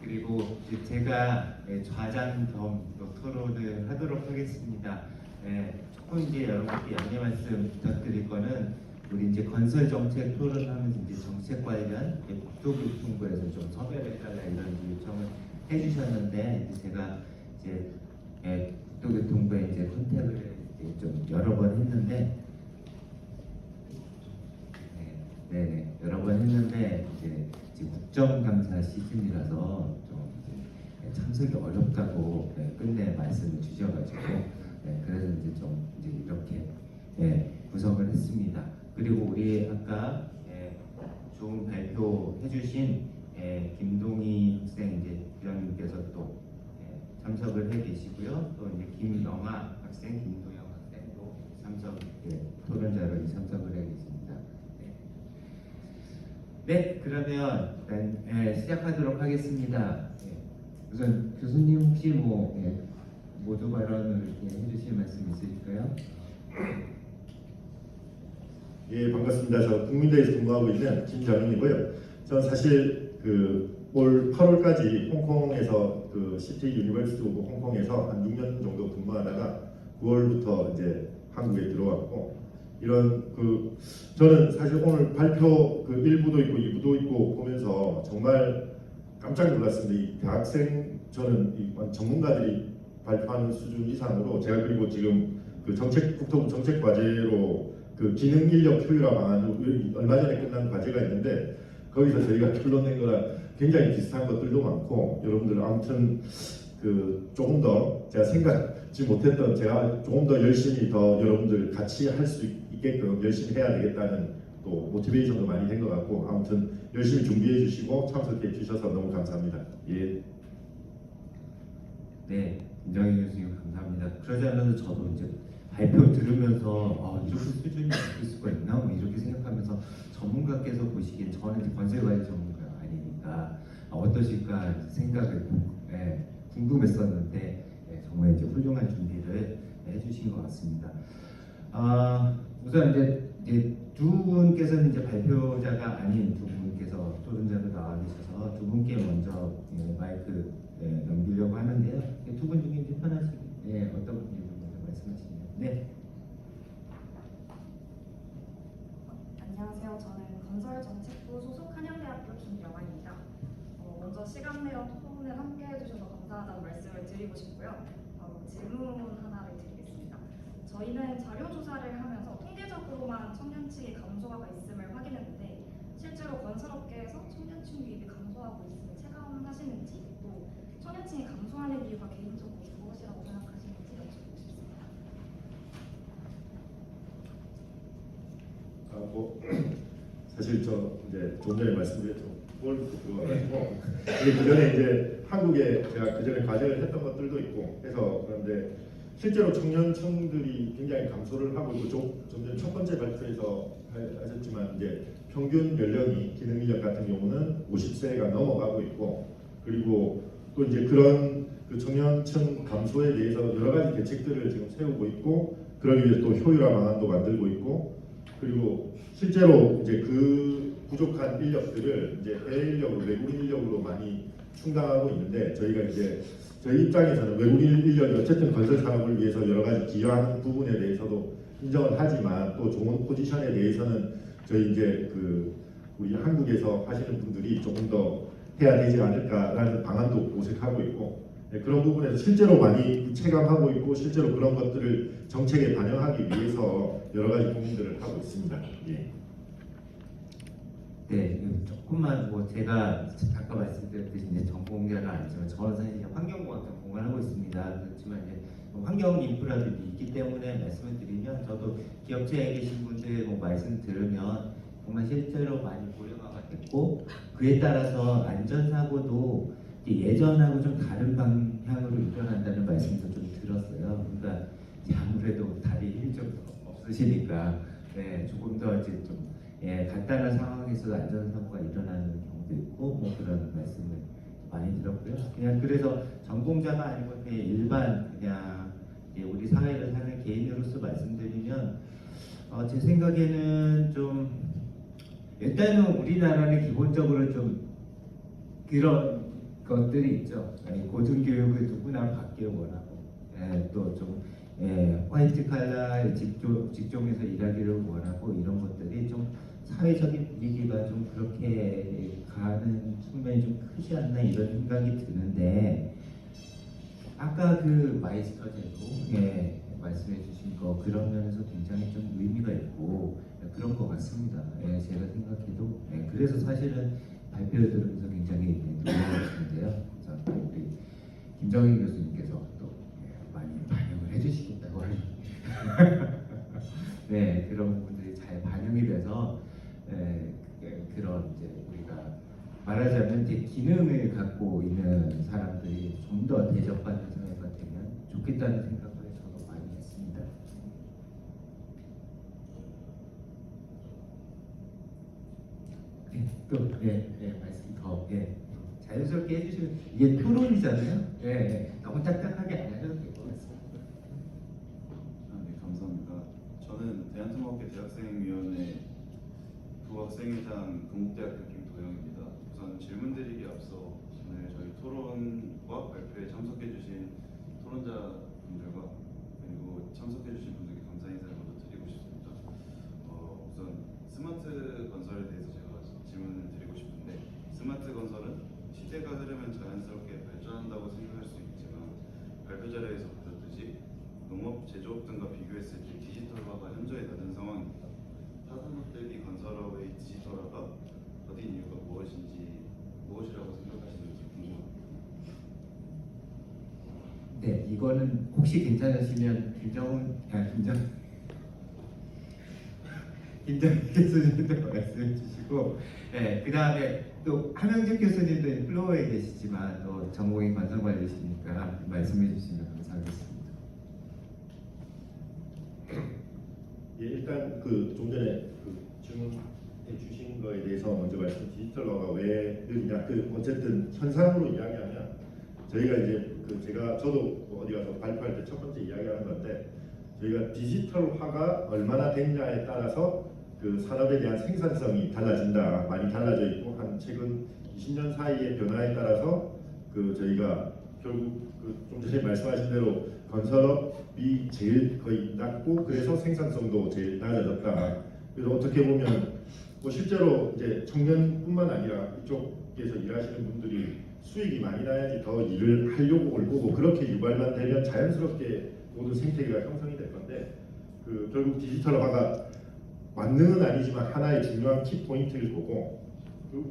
[SPEAKER 5] 그리고 제가 좌장 겸 토론을 하도록 하겠습니다. 조금 이제 여러분께 양해 말씀 부탁드릴 거는 우리 이제 건설 정책 토론하면서 이제 정책 관련 국토교통부에서 좀 섭외를 해달라 이런 요청을 해주셨는데 제가 이제 국토교통부에 이제 컨택을 좀 여러 번 했는데 여러 번 했는데 이제 국정감사 시즌이라서 좀 참석이 어렵다고 끝내 말씀을 주셔가지고 그래서 이제 좀 이제 이렇게 구성을 했습니다. 그리고 우리 아까 좋은 발표 해주신 김동희 학생 이제 부장님께서 또 참석을 해 계시고요. 또 이제 김영아 학생, 김도영 학생도 참석 토론자로 참석을 해 계십니다. 네, 그러면 시작하도록 하겠습니다. 우선 교수님 혹시 모두 발언을 해주실 말씀 있으실까요?
[SPEAKER 6] 예, 반갑습니다. 저 국민대에서 근무하고 있는 김정인이고요. 전 사실 올 8월까지 홍콩에서 시티 유니버시티 오브 홍콩에서 한 6년 정도 근무하다가 9월부터 이제 한국에 들어왔고 이런 저는 사실 오늘 발표 1부도 있고 2부도 있고 보면서 정말 깜짝 놀랐습니다. 이 대학생 저는 이 전문가들이 발표하는 수준 이상으로 제가 그리고 지금 국토부 정책 과제로 기능 인력 효율화 방안 얼마 전에 끝난 과제가 있는데 거기서 저희가 결론 낸 거랑 굉장히 비슷한 것들도 많고 여러분들 아무튼 조금 더 제가 생각지 못했던 제가 조금 더 열심히 더 여러분들 같이 할 수 있게끔 열심히 해야 되겠다는 또 모티베이션도 많이 된 것 같고 아무튼 열심히 준비해 주시고 참석해 주셔서 너무 감사합니다. 예.
[SPEAKER 5] 네, 김정인 교수님 감사합니다. 그러지 않아도 저도 이제 발표 들으면서 이렇게 수준이 높을 수가 있나? 이렇게 생각하면서 전문가께서 보시기엔 저는 이제 건설관리 전문가가 아니니까 어떠실까 생각을 궁금했었는데 정말 이제 훌륭한 준비를 해주신 것 같습니다. 우선 이제 두 분께서는 이제 발표자가 아닌 두 분께서 토론자로 나와 계셔서 두 분께 먼저 마이크 넘기려고 하는데요. 두 분 중에 이제 편하시게 어떤 분이 먼저 말씀하시나요? 네.
[SPEAKER 7] 안녕하세요. 저는 건설정책부 소속 한양대학교 김영아입니다. 먼저 시간 내어 토론을 함께 해주셔서 감사하다는 말씀을 드리고 싶고요. 질문 하나를 드리겠습니다. 저희는 자료 조사를 하면서 통계적으로만 청년층이 감소하고 있음을 확인했는데 실제로 건설업계에서 청년층 유입이 감소하고 있음을 체감하시는지, 또 청년층이 감소하는 이유가 개인적으로 무엇이라고 생각하시는지 여쭙고 싶습니다.
[SPEAKER 6] 사실 저 이제 좀 전에 말씀드렸죠. 뭘 그거가지고 그 전에 이제 한국에 제가 그 전에 과제를 했던 것들도 있고 해서 그런데 실제로 청년층들이 굉장히 감소를 하고 있고 좀 전에 첫 번째 발표에서 하셨지만 이제 평균 연령이 기능 인력 같은 경우는 50세가 넘어가고 있고 그리고 또 이제 그런 그 청년층 감소에 대해서 여러 가지 대책들을 지금 세우고 있고 그러기 위해서 또 효율화 방안도 만들고 있고 그리고 실제로 이제 그 부족한 인력들을 이제 해외 인력으로 외국인 인력으로 많이 충당하고 있는데 저희가 이제 저희 입장에서는 외국인 인력이 어쨌든 건설 산업을 위해서 여러 가지 기여하는 부분에 대해서도 인정을 하지만 또 좋은 포지션에 대해서는 저희 이제 그 우리 한국에서 하시는 분들이 조금 더 해야 되지 않을까라는 방안도 모색하고 있고 그런 부분에서 실제로 많이 체감하고 있고 실제로 그런 것들을 정책에 반영하기 위해서 여러 가지 고민들을 하고 있습니다. 예.
[SPEAKER 5] 네, 조금만 제가 아까 말씀드렸듯이 이제 전공자가 아니지만 저는 사실 환경공학과 공부를 하고 있습니다. 그렇지만 이제 환경 인프라들이 있기 때문에 말씀을 드리면 저도 기업체에 계신 분들 말씀 들으면 정말 실제로 많이 고령화가 됐고 그에 따라서 안전사고도 예전하고 좀 다른 방향으로 일어난다는 말씀도 좀 들었어요. 그러니까 아무래도 다리 힘이 좀 없으시니까 조금 더 이제 좀 간단한 상황에서 안전사고가 일어나는 경우도 있고 그런 말씀을 많이 들었고요. 그냥 그래서 전공자가 아니고 그냥 일반 그냥 우리 사회를 사는 개인으로서 말씀드리면 제 생각에는 좀 일단은 우리나라는 기본적으로 좀 그런 것들이 있죠. 고등교육을 누구나 받기를 원하고 또 좀 화이트 칼라 직종에서 일하기를 원하고 이런 것들이 좀 사회적인 분위기가 좀 그렇게 가는 측면이 좀 크지 않나 이런 생각이 드는데 아까 그 마이스터 제도 말씀해 주신 거 그런 면에서 굉장히 좀 의미가 있고 그런 것 같습니다. 제가 생각해도 그래서 사실은 발표를 들으면서 굉장히 놀라웠는데요. 그래서 우리 김정인 교수님께서 또 많이 반영을 해주시겠다고 하니 그런 부분들이 잘 반영이 돼서 그런 이제 우리가 말하자면 이제 기능을 갖고 있는 사람들이 좀 더 대접받는 사회가 되면 좋겠다는 생각을 저도 많이 했습니다. 또 말씀 더 자연스럽게 해주시면 이게 토론이잖아요. 너무 딱딱하게 안 하셔도 될 것 같습니다.
[SPEAKER 8] 네, 감사합니다. 저는 대한통합계 대학생위원회 부학생회장 동국대학교 김도영입니다. 우선 질문드리기 앞서 오늘 저희 토론과 발표에 참석해주신 토론자분들과 그리고 참석해주신 분들께 감사 인사를 먼저 드리고 싶습니다. 우선 스마트 건설에 대해서 제가 질문을 드리고 싶은데 스마트 건설은 시대가 흐르면 자연스럽게 발전한다고 생각할 수 있지만 발표 자료에서 보셨듯이 농업, 제조업 등과 비교했을 때 디지털화가 현저히 낮은 상황입니다. 타산업 대비 건설업의 디지털화가 더딘 이유가 무엇이라고 생각하시는지 궁금합니다.
[SPEAKER 5] 네, 이거는 혹시 괜찮으시면 김정희 교수님도 말씀해 주시고, 그 다음에 또 한명재 교수님도 플로어에 계시지만 또 전공이 건설관리시니까 말씀해 주시면 감사하겠습니다.
[SPEAKER 6] 일단 그 좀 전에 그 질문해 주신 거에 대해서 먼저 말씀 디지털화가 왜 느리냐 어쨌든 현상으로 이야기하면 저희가 이제 저도 어디 가서 발표할 때 첫 번째 이야기하는 건데 저희가 디지털화가 얼마나 됐냐에 따라서 그 산업에 대한 생산성이 달라진다, 많이 달라져 있고 한 최근 20년 사이의 변화에 따라서 그 저희가 결국 좀 전에 말씀하신 대로 건설업이 제일 거의 낮고 그래서 생산성도 제일 낮아졌다. 그래서 어떻게 보면 뭐 실제로 이제 청년뿐만 아니라 이쪽에서 일하시는 분들이 수익이 많이 나야지 더 일을 하려고 올 거고 그렇게 유발만 되면 자연스럽게 모든 생태계가 형성이 될 건데 그 결국 디지털화가 만능은 아니지만 하나의 중요한 키 포인트일 거고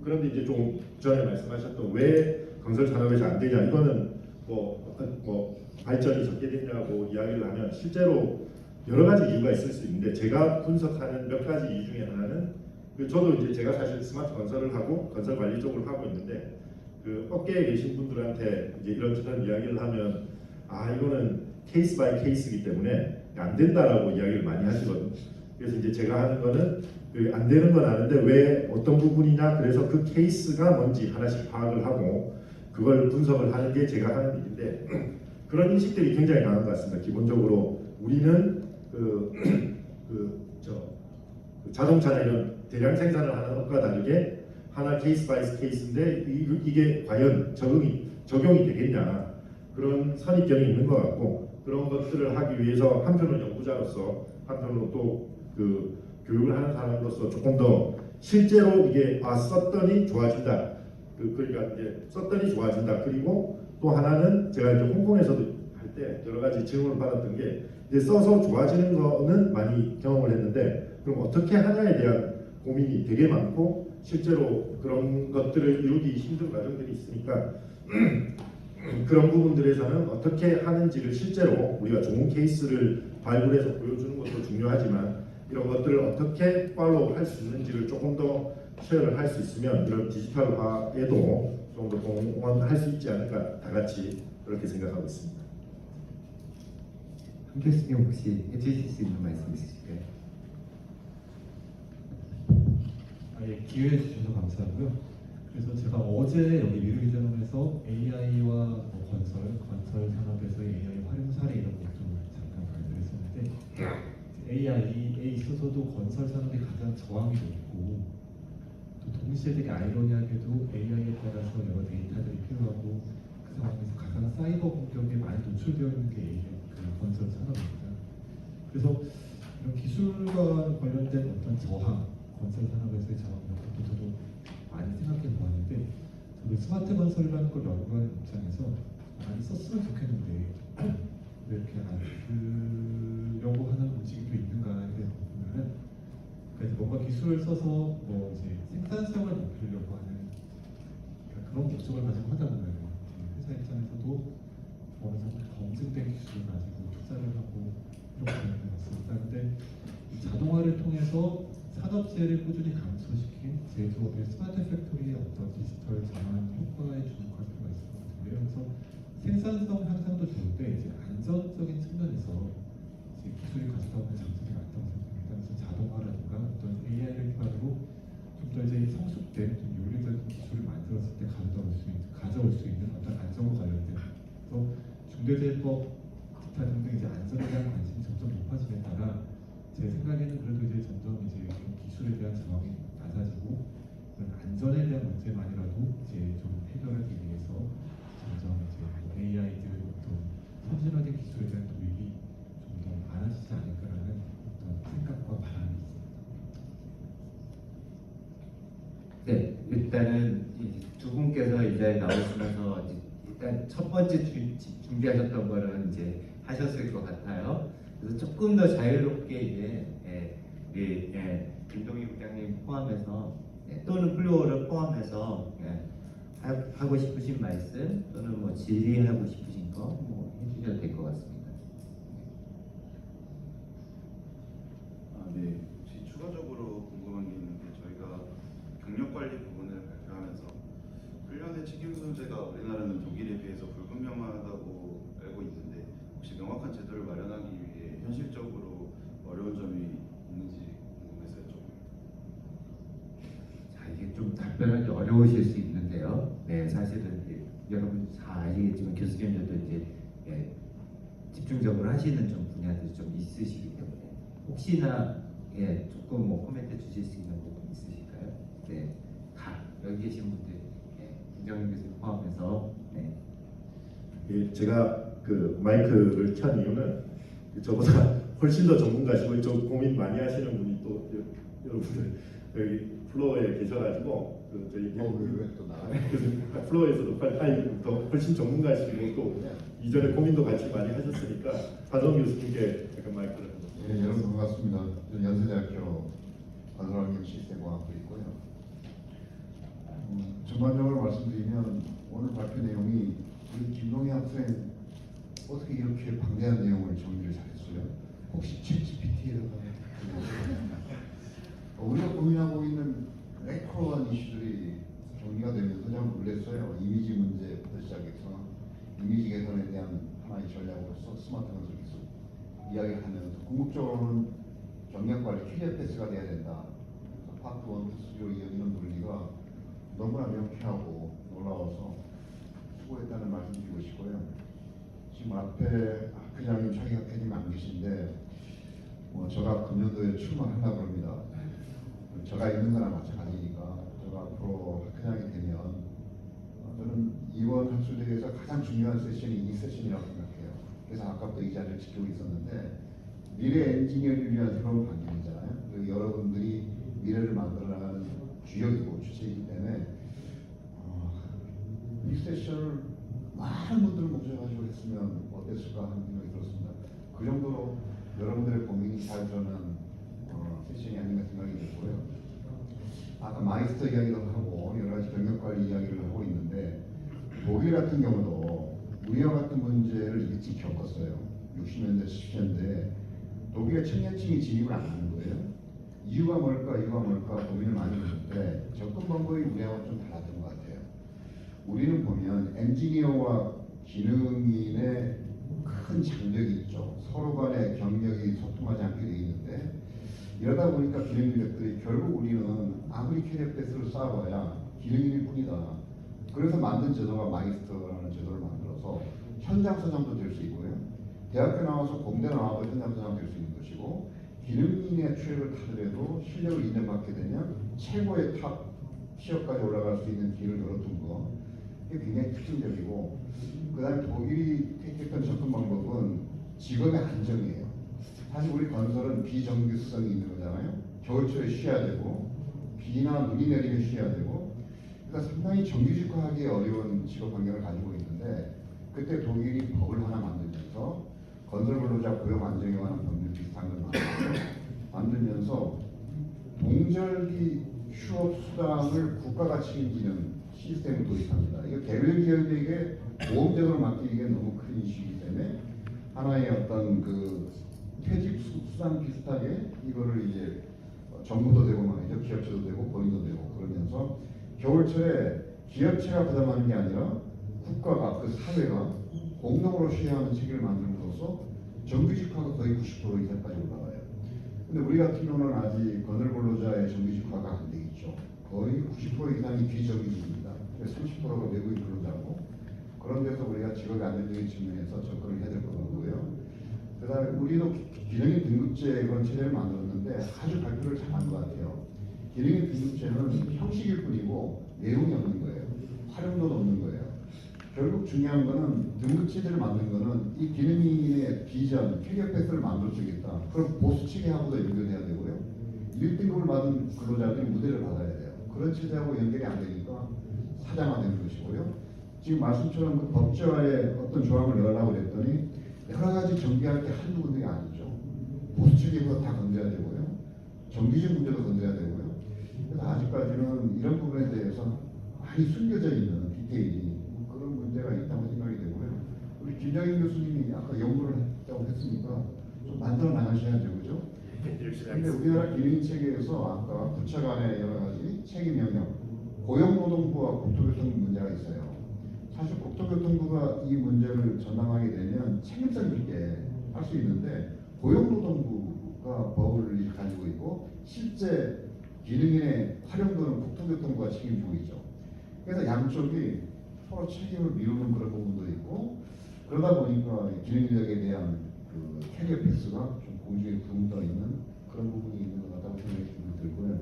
[SPEAKER 6] 그런데 이제 좀 전에 말씀하셨던 왜 건설 산업에서 안 되냐 이거는 뭐 어떤 뭐 발전이 적게 됐냐고 이야기를 하면 실제로 여러 가지 이유가 있을 수 있는데 제가 분석하는 몇 가지 이유 중에 하나는 저도 이제 제가 사실 스마트 건설을 하고 건설 관리 쪽을 하고 있는데 그 업계에 계신 분들한테 이제 이런저런 이야기를 하면 아 이거는 케이스 바이 케이스이기 때문에 안 된다라고 이야기를 많이 하시거든요. 그래서 이제 제가 하는 거는 그 안 되는 건 아는데 왜 어떤 부분이냐 그래서 그 케이스가 뭔지 하나씩 파악을 하고 그걸 분석을 하는 게 제가 하는 일인데 그런 인식들이 굉장히 강한 것 같습니다. 기본적으로 우리는 자동차나 이런 대량 생산을 하는 업과 다르게 하나 케이스 바이 케이스인데 이게 과연 적용이 되겠냐 그런 선입견이 있는 것 같고 그런 것들을 하기 위해서 한편으로 연구자로서 한편으로 또 그 교육을 하는 사람으로서 조금 더 실제로 이게 썼더니 좋아진다. 그러니까 이제 썼더니 좋아진다. 그리고 또 하나는 제가 이제 홍콩에서도 할 때 여러 가지 질문을 받았던 게 이제 써서 좋아지는 거는 많이 경험을 했는데 그럼 어떻게 하냐에 대한 고민이 되게 많고 실제로 그런 것들을 이루기 힘든 과정들이 있으니까 그런 부분들에서는 어떻게 하는지를 실제로 우리가 좋은 케이스를 발굴해서 보여주는 것도 중요하지만 이런 것들을 어떻게 팔로우 할 수 있는지를 조금 더 쉐어를 할 수 있으면 이런 디지털화에도 좀 더 공헌할 수 있지 않을까 다 같이 그렇게 생각하고 있습니다.
[SPEAKER 5] 한 교수님 혹시 해주실 수 있는 말씀 있으실까요?
[SPEAKER 9] 예, 기회해 주셔서 감사하고요. 그래서 제가 어제 여기 미르기자론에서 AI와 건설 산업에서의 AI 활용 사례 이런 것좀 잠깐 발표를 했었는데 AI에 있어서도 건설 산업이 가장 저항이 높고 또 동시에 되게 아이러니하게도 AI에 따라서 여러 데이터들이 필요하고 그 상황에서 가장 사이버 공격에 많이 노출되어 있는 게 건설 산업입니다. 그래서 이런 기술과 관련된 어떤 저항, 건설 산업에서의 저항 이런 것도 저도 많이 생각해 보았는데 저도 스마트 건설이라는 걸 연구하는 입장에서 많이 썼으면 좋겠는데 왜 이렇게 안 쓰려고 하는 움직임도 있는가에 대해서 보면은 그러니까 뭔가 기술을 써서 뭐 이제 생산성을 높이려고 하는 그러니까 그런 목적을 가지고 하다 보면 회사 입장에서도 어느 정도 검증된 기술을 가지고 투자를 하고 이렇게 되는 것 같습니다. 근데 이 자동화를 통해서 산업재해를 꾸준히 감소시킨 제조업의 스마트 팩토리의 어떤 디지털 전환 효과에 주목할 필요가 있을 것 같은데요. 그래서 생산성 향상도 좋은데 이제 안전적인 측면에서 이제 기술이 가져다 오는 장점이 많다고 생각합니다. 그래서 자동화라든가 어떤 AI를 기반으로 좀 더 이제 성숙된 좀 윤리적인 기술을 만들었을 때 가져올 수 있는 어떤 안전과 관련된 그래서 중대재해법 기타 등등 이제 안전에 대한 관심이 점점 높아짐에 따라 제 생각에는 그래도 이제 점점 이제 좀 기술에 대한 저항이 낮아지고 그런 안전에 대한 문제만이라도 이제 좀 해결하기 위해서 점점 이제 뭐 AI들 어떤 선진화된 기술에 대한 도입이 좀 더 많아지지 않을까라는 어떤 생각과 바람이 있습니다.
[SPEAKER 5] 네, 일단은 두 분께서 이 자리에 나오시면서 일단 첫 번째 준비하셨던 거는 이제 하셨을 것 같아요. 그래서 조금 더 자유롭게 이제 김동희 부장님 포함해서 또는 플로어를 포함해서 하고 싶으신 말씀 또는 뭐 질의하고 싶으신 거 뭐 해주셔도 될 것 같습니다.
[SPEAKER 8] 네, 혹시 추가적으로 궁금한 게 있는데 저희가 경력 관리 부분을 발표하면서 훈련의 책임 소재가 우리나라는 독일에 비해서 불분명하다고 알고 있는데 혹시 명확한 제도를 마련하기 위해 현실적으로 어려운 점이 있는지 궁금해서 여쭤봅니다.
[SPEAKER 5] 자, 이게 좀 답변하기 어려우실 수 있는데요. 네, 사실은 여러분 다 아시겠지만 교수님들도 이제 집중적으로 하시는 좀 분야. 분야들이 좀 있으시기 때문에 혹시나 조금 뭐 코멘트 주실 수 있는 부분 있으실까요? 네, 다 여기 계신 분들 김정인 교수님 포함해서
[SPEAKER 6] 예, 제가 그 마이크를 켠 이유는 저보다 훨씬 더 전문가시고 저 고민 많이 하시는 분이 또 여러분들 여기 플로어에 계셔가지고 그 저희
[SPEAKER 2] 왜또 나와요?
[SPEAKER 6] 플로어에서도 더 훨씬 전문가시고 또 이전에 고민도 같이 많이 하셨으니까 박원 교수님께 잠깐 마이크를
[SPEAKER 10] 예, 여러분 반갑습니다. 저는 연세대학교 건설환경 시스템공학부 있고요. 전반적으로 말씀드리면 오늘 발표 내용이 우리 김동희 학생 어떻게 이렇게 방대한 내용을 정리를 잘했어요? 혹시 챗GPT에다가 우리가 고민하고 있는 매크로한 이슈들이 정리가 되면서 참 놀랐어요. 이미지 문제부터 시작해서 이미지 개선에 대한 하나의 전략으로서 스마트 건설 기술 이야기하면서 궁극적으로는 경력 관리 캐리어 패스가 돼야 된다. 그래서 파트 1, 2, 3로 이어지는 논리가 너무나 명쾌하고 놀라워서 수고했다는 말씀 드리고 싶고요. 지금 앞에 학회장님 차기 학회님 안 계신데 제가 금년도에 출마하려고 합니다. 제가 있는 거나 마찬가지니까 제가 앞으로 학회장이 되면 저는 이번 학술대회에서 가장 중요한 세션이 이 세션이라고 생각해요. 그래서 아까부터 이 자리를 지키고 있었는데 미래 엔지니어를 위한 새로운 환경이잖아요. 그리고 여러분들이 미래를 만들어나가는 주역이고 주체이기 때문에 이 세션을 많은 분들을 모셔가지고 했으면 어땠을까 하는 생각이 들었습니다. 그 정도로 여러분들의 고민이 잘 드러난 세션이 아닌가 생각이 들고요. 아까 마이스터 이야기도 하고 여러 가지 경력관리 이야기를 하고 있는데 독일 같은 경우도 우리와 같은 문제를 일찍 겪었어요. 60년대, 70년대 독일의 청년층이 진입을 안 하는 거예요. 이유가 뭘까 고민을 많이 했는데 접근 방법이 우리하고 좀 달랐던 것 같아요. 우리는 보면 엔지니어와 기능인의 큰 장벽이 있죠. 서로 간의 경력이 소통하지 않게 돼 있는데 이러다 보니까 기능인력들이 결국 우리는 아무리 캐리어 패스를 쌓아봐야 기능인일 뿐이다. 그래서 만든 제도가 마이스터라는 제도를 만들어서 현장 서장도 될 수 있고요. 대학교 나와서 공대 나와도 현장 서장 될 수 있는 것이고 기능인의 트랙을 타더라도 실력을 인정받게 되면 최고의 탑 취업까지 올라갈 수 있는 길을 열어둔 거. 이게 굉장히 특징적이고 그 다음에 독일이 택했던 접근 방법은 직업의 안정이에요. 사실 우리 건설은 비정규성이 있는 거잖아요. 겨울철에 쉬어야 되고 비나 눈이 내리면 쉬어야 되고 그러니까 상당히 정규직화하기 어려운 직업 환경을 가지고 있는데 그때 독일이 법을 하나 만들면서 건설 근로자 고용 안정에 관한 법률 비슷한 걸 만들면서 동절기 휴업 수당을 국가가 책임지는 시스템을 도입합니다. 이거 개별 기업에게 보험제도를 맡기기에 너무 큰 이슈이기 때문에 하나의 어떤 그 퇴직 수당 비슷하게 이거를 이제 정부도 되고 말이죠. 기업체도 되고 본인도 되고 그러면서 겨울철에 기업체가 부담하는 게 아니라 국가가 그 사회가 공동으로 쉬어야 하는 체계를 만들므로써 정규직화가 거의 90% 이상까지 올라가요. 근데 우리 같은 경우는 아직 건설 근로자의 정규직화가 안 돼 있죠. 거의 90% 이상이 비정규직입니다. 30%가 외국인 근로자고 그런 데서 우리가 직업의 안정적인 측면에서 접근을 해야 될 것 같고요. 그 다음에 우리도 기능인 등급제 그런 체제를 만들었는데 아주 발표를 잘한 것 같아요. 기능인 등급제는 형식일 뿐이고 내용이 없는 거예요. 활용도도 없는 거예요. 결국 중요한 거는 등급체제를 만든 거는 이 기능인의 비전, 캐리어 패스를 만들 수 있겠다. 그럼 보수 체계하고도 연결해야 되고요. 1등급을 받은 근로자들이 무대를 받아야 돼요. 그런 체제하고 연결이 안 되니까 사장화되는 것이고요. 지금 말씀처럼 그 법제화에 어떤 조항을 넣으려고 그랬더니 여러 가지 정비할 때 한두 군데가 아니죠. 보수 체계부터 다 건드려야 되고요. 정기적 문제도 건드려야 되고요. 그래서 아직까지는 이런 부분에 대해서 많이 숨겨져 있는 디테일이 그런 문제가 있다고 생각이 되고요. 우리 김정인 교수님이 아까 연구를 했다고 했으니까 좀 만들어 나가셔야죠, 그죠? 근데 우리나라 기능인 체계에서 아까 부처 간의 여러 가지 책임 영역, 고용노동부와 국토교통부 문제가 있어요. 사실 국토교통부가 이 문제를 전담하게 되면 책임성 있게 할 수 있는데 고용노동부가 법을 가지고 있고 실제 기능인의 활용도는 국토교통부가 책임지고 있죠. 그래서 양쪽이 서로 책임을 미루는 그런 부분도 있고 그러다 보니까 기능 인력에 대한 그 캐리어 패스가 좀 공중에 붕 떠 있는 그런 부분이 있는 것 같다고 생각이 들고요.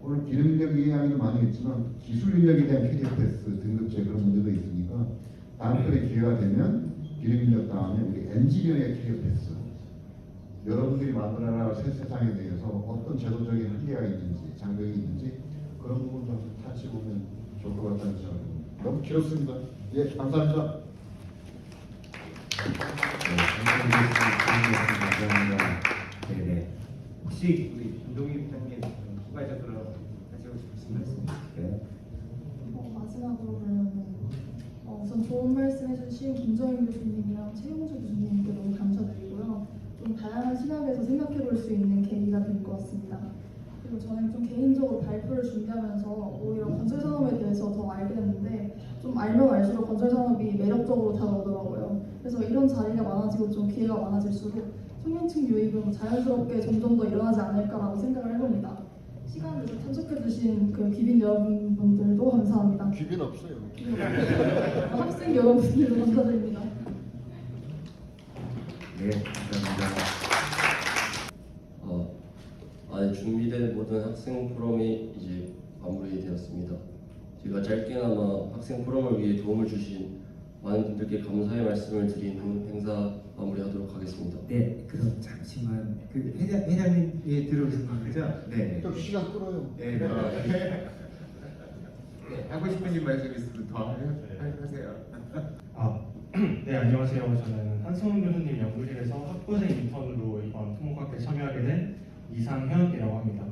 [SPEAKER 10] 오늘 기능 인력 이야기도 많이 했지만 기술 인력에 대한 캐리어 패스 등급제 그런 문제도 있으니까 다음 편에 기회가 되면 기능 인력 다음에 우리 엔지니어의 캐리어 패스 여러분들이 만들어나갈 새 세상에 대해서 어떤 제도적인 한계가 있는지 장벽이 있는지 그런 부분 좀 같이 보면 좋을 것 같다는 생각입니다. 너무 길었습니다. 예, 감사합니다.
[SPEAKER 5] 감사합니다. 네네. 혹시 우리 김동희 부장님 추가적으로 하시고 싶으신 말씀 있으실까요?
[SPEAKER 4] 마지막으로는 우선 좋은 말씀 해주신 김정인 교수님이랑 최용주 교수님께 너무 감사드리고요. 좀 다양한 시각에서 생각해볼 수 있는 계기가 된 것 같습니다. 그리고 저는 좀 개인적으로 발표를 준비하면서 오히려 건설 산업에 대해서 더 알게 됐는데 좀 알면 알수록 건설 산업이 매력적으로 다가오더라고요. 그래서 이런 자리가 많아지고 좀 기회가 많아질수록 청년층 유입은 자연스럽게 점점 더 일어나지 않을까라고 생각을 해봅니다. 시간 내서 참석해주신 그 귀빈 여러분들도 감사합니다.
[SPEAKER 10] 귀빈 없어요.
[SPEAKER 4] 학생 여러분들도 감사드립니다.
[SPEAKER 5] 네, 감사합니다.
[SPEAKER 1] 준비된 모든 학생 포럼이 이제 마무리되었습니다. 제가 짧게나마 학생 포럼을 위해 도움을 주신 많은 분들께 감사의 말씀을 드린 후 행사 마무리하도록 하겠습니다.
[SPEAKER 5] 네, 그럼 잠시만 그 회장님 들어오신 거죠? 네.
[SPEAKER 10] 좀 시간 끌어요.
[SPEAKER 5] 네, 하고 싶은 말씀 있으면 더 하세요.
[SPEAKER 9] 네, 안녕하세요. 저는 한승훈 교수님 연구실에서 학부생 인턴으로 이번 토목학회 참여하게 된 이상현이라고 합니다.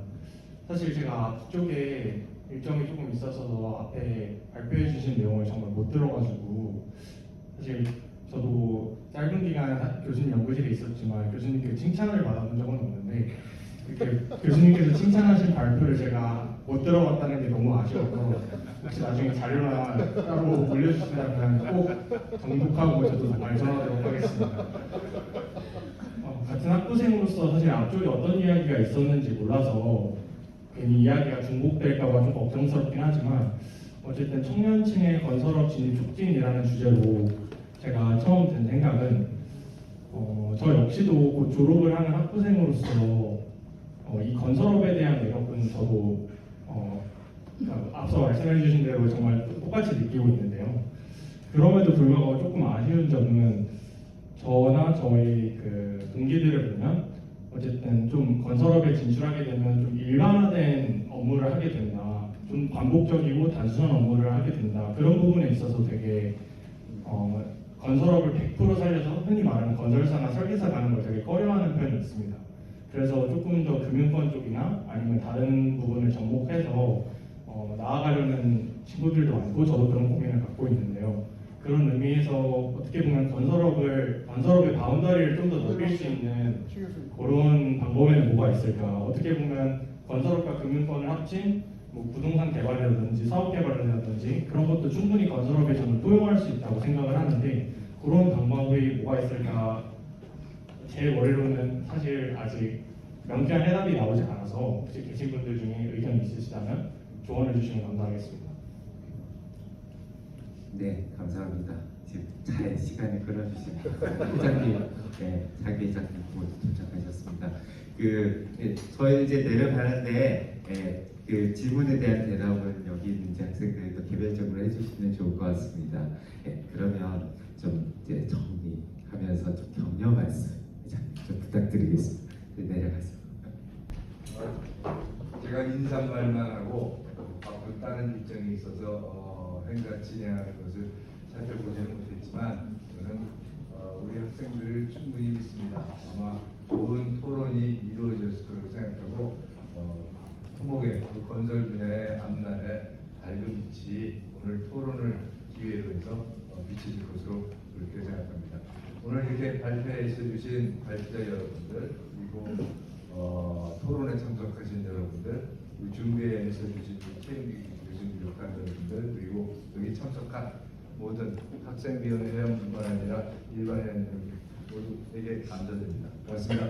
[SPEAKER 9] 사실 제가 앞쪽에 일정이 조금 있어서 앞에 발표해 주신 내용을 정말 못 들어가지고 사실 저도 짧은 기간 교수님 연구실에 있었지만 교수님께 칭찬을 받아본 적은 없는데 이렇게 교수님께서 칭찬하신 발표를 제가 못 들어봤다는 게 너무 아쉬워서 혹시 나중에 자료나 따로 올려주시면 꼭 정독하고 저도 발전하도록 하겠습니다. 같은 학부생으로서 사실 앞쪽에 어떤 이야기가 있었는지 몰라서 괜히 이야기가 중복될까봐 좀 걱정스럽긴 하지만 어쨌든 청년층의 건설업 진입 촉진이라는 주제로 제가 처음 든 생각은 저 역시도 곧 졸업을 하는 학부생으로서 이 건설업에 대한 매력은 저도 앞서 말씀해 주신 대로 정말 똑같이 느끼고 있는데요. 그럼에도 불구하고 조금 아쉬운 점은 저나 저희 그 동기들을 보면 어쨌든 좀 건설업에 진출하게 되면 좀 일반화된 업무를 하게 된다. 좀 반복적이고 단순한 업무를 하게 된다. 그런 부분에 있어서 되게 건설업을 100% 살려서 흔히 말하는 건설사나 설계사 가는 걸 되게 꺼려하는 편이 있습니다. 그래서 조금 더 금융권 쪽이나 아니면 다른 부분을 접목해서 나아가려는 친구들도 많고 저도 그런 고민을 갖고 있는데요. 그런 의미에서 어떻게 보면 건설업의 바운더리를 좀 더 넓힐 수 있는 그런 방법에는 뭐가 있을까? 어떻게 보면 건설업과 금융권을 합친 뭐 부동산 개발이라든지 사업 개발이라든지 그런 것도 충분히 건설업에 저는 도용할 수 있다고 생각을 하는데 그런 방법이 뭐가 있을까? 제 머리로는 사실 아직 명쾌한 해답이 나오지 않아서 혹시 계신 분들 중에 의견이 있으시다면 조언해 주시면 감사하겠습니다.
[SPEAKER 5] 네, 감사합니다. 지금 잘 시간을 끌어주신 부장님, 네, 자기 회장님 모두 도착하셨습니다. 저희 이제 내려가는데 그 질문에 대한 대답은 여기 있는 이제 학생들도 개별적으로 해주시면 좋을 것 같습니다. 그러면 좀 이제 정리하면서 좀 격려 말씀 좀 부탁드리겠습니다. 네, 내려가세요.
[SPEAKER 11] 제가 인사말만 하고 바쁜 다른 일정이 있어서 행사 진행하는 것을 살펴보지는 못했지만 저는 우리 학생들을 충분히 믿습니다. 아마 좋은 토론이 이루어졌을 거라고 생각하고 토목의 건설 분야의 앞날에 밝은 빛이 오늘 토론을 기회로 해서 비춰질 것으로 그렇게 생각합니다. 오늘 이렇게 발표해 주신 발표자 여러분들 그리고 토론에 참석하신 여러분들, 준비해 주신 최영기 교수님 비롯한 여러분들, 그리고 여기 참석한 모든 학생위원회 회원뿐만 아니라 일반 회원들 모두에게 감사드립니다. 고맙습니다.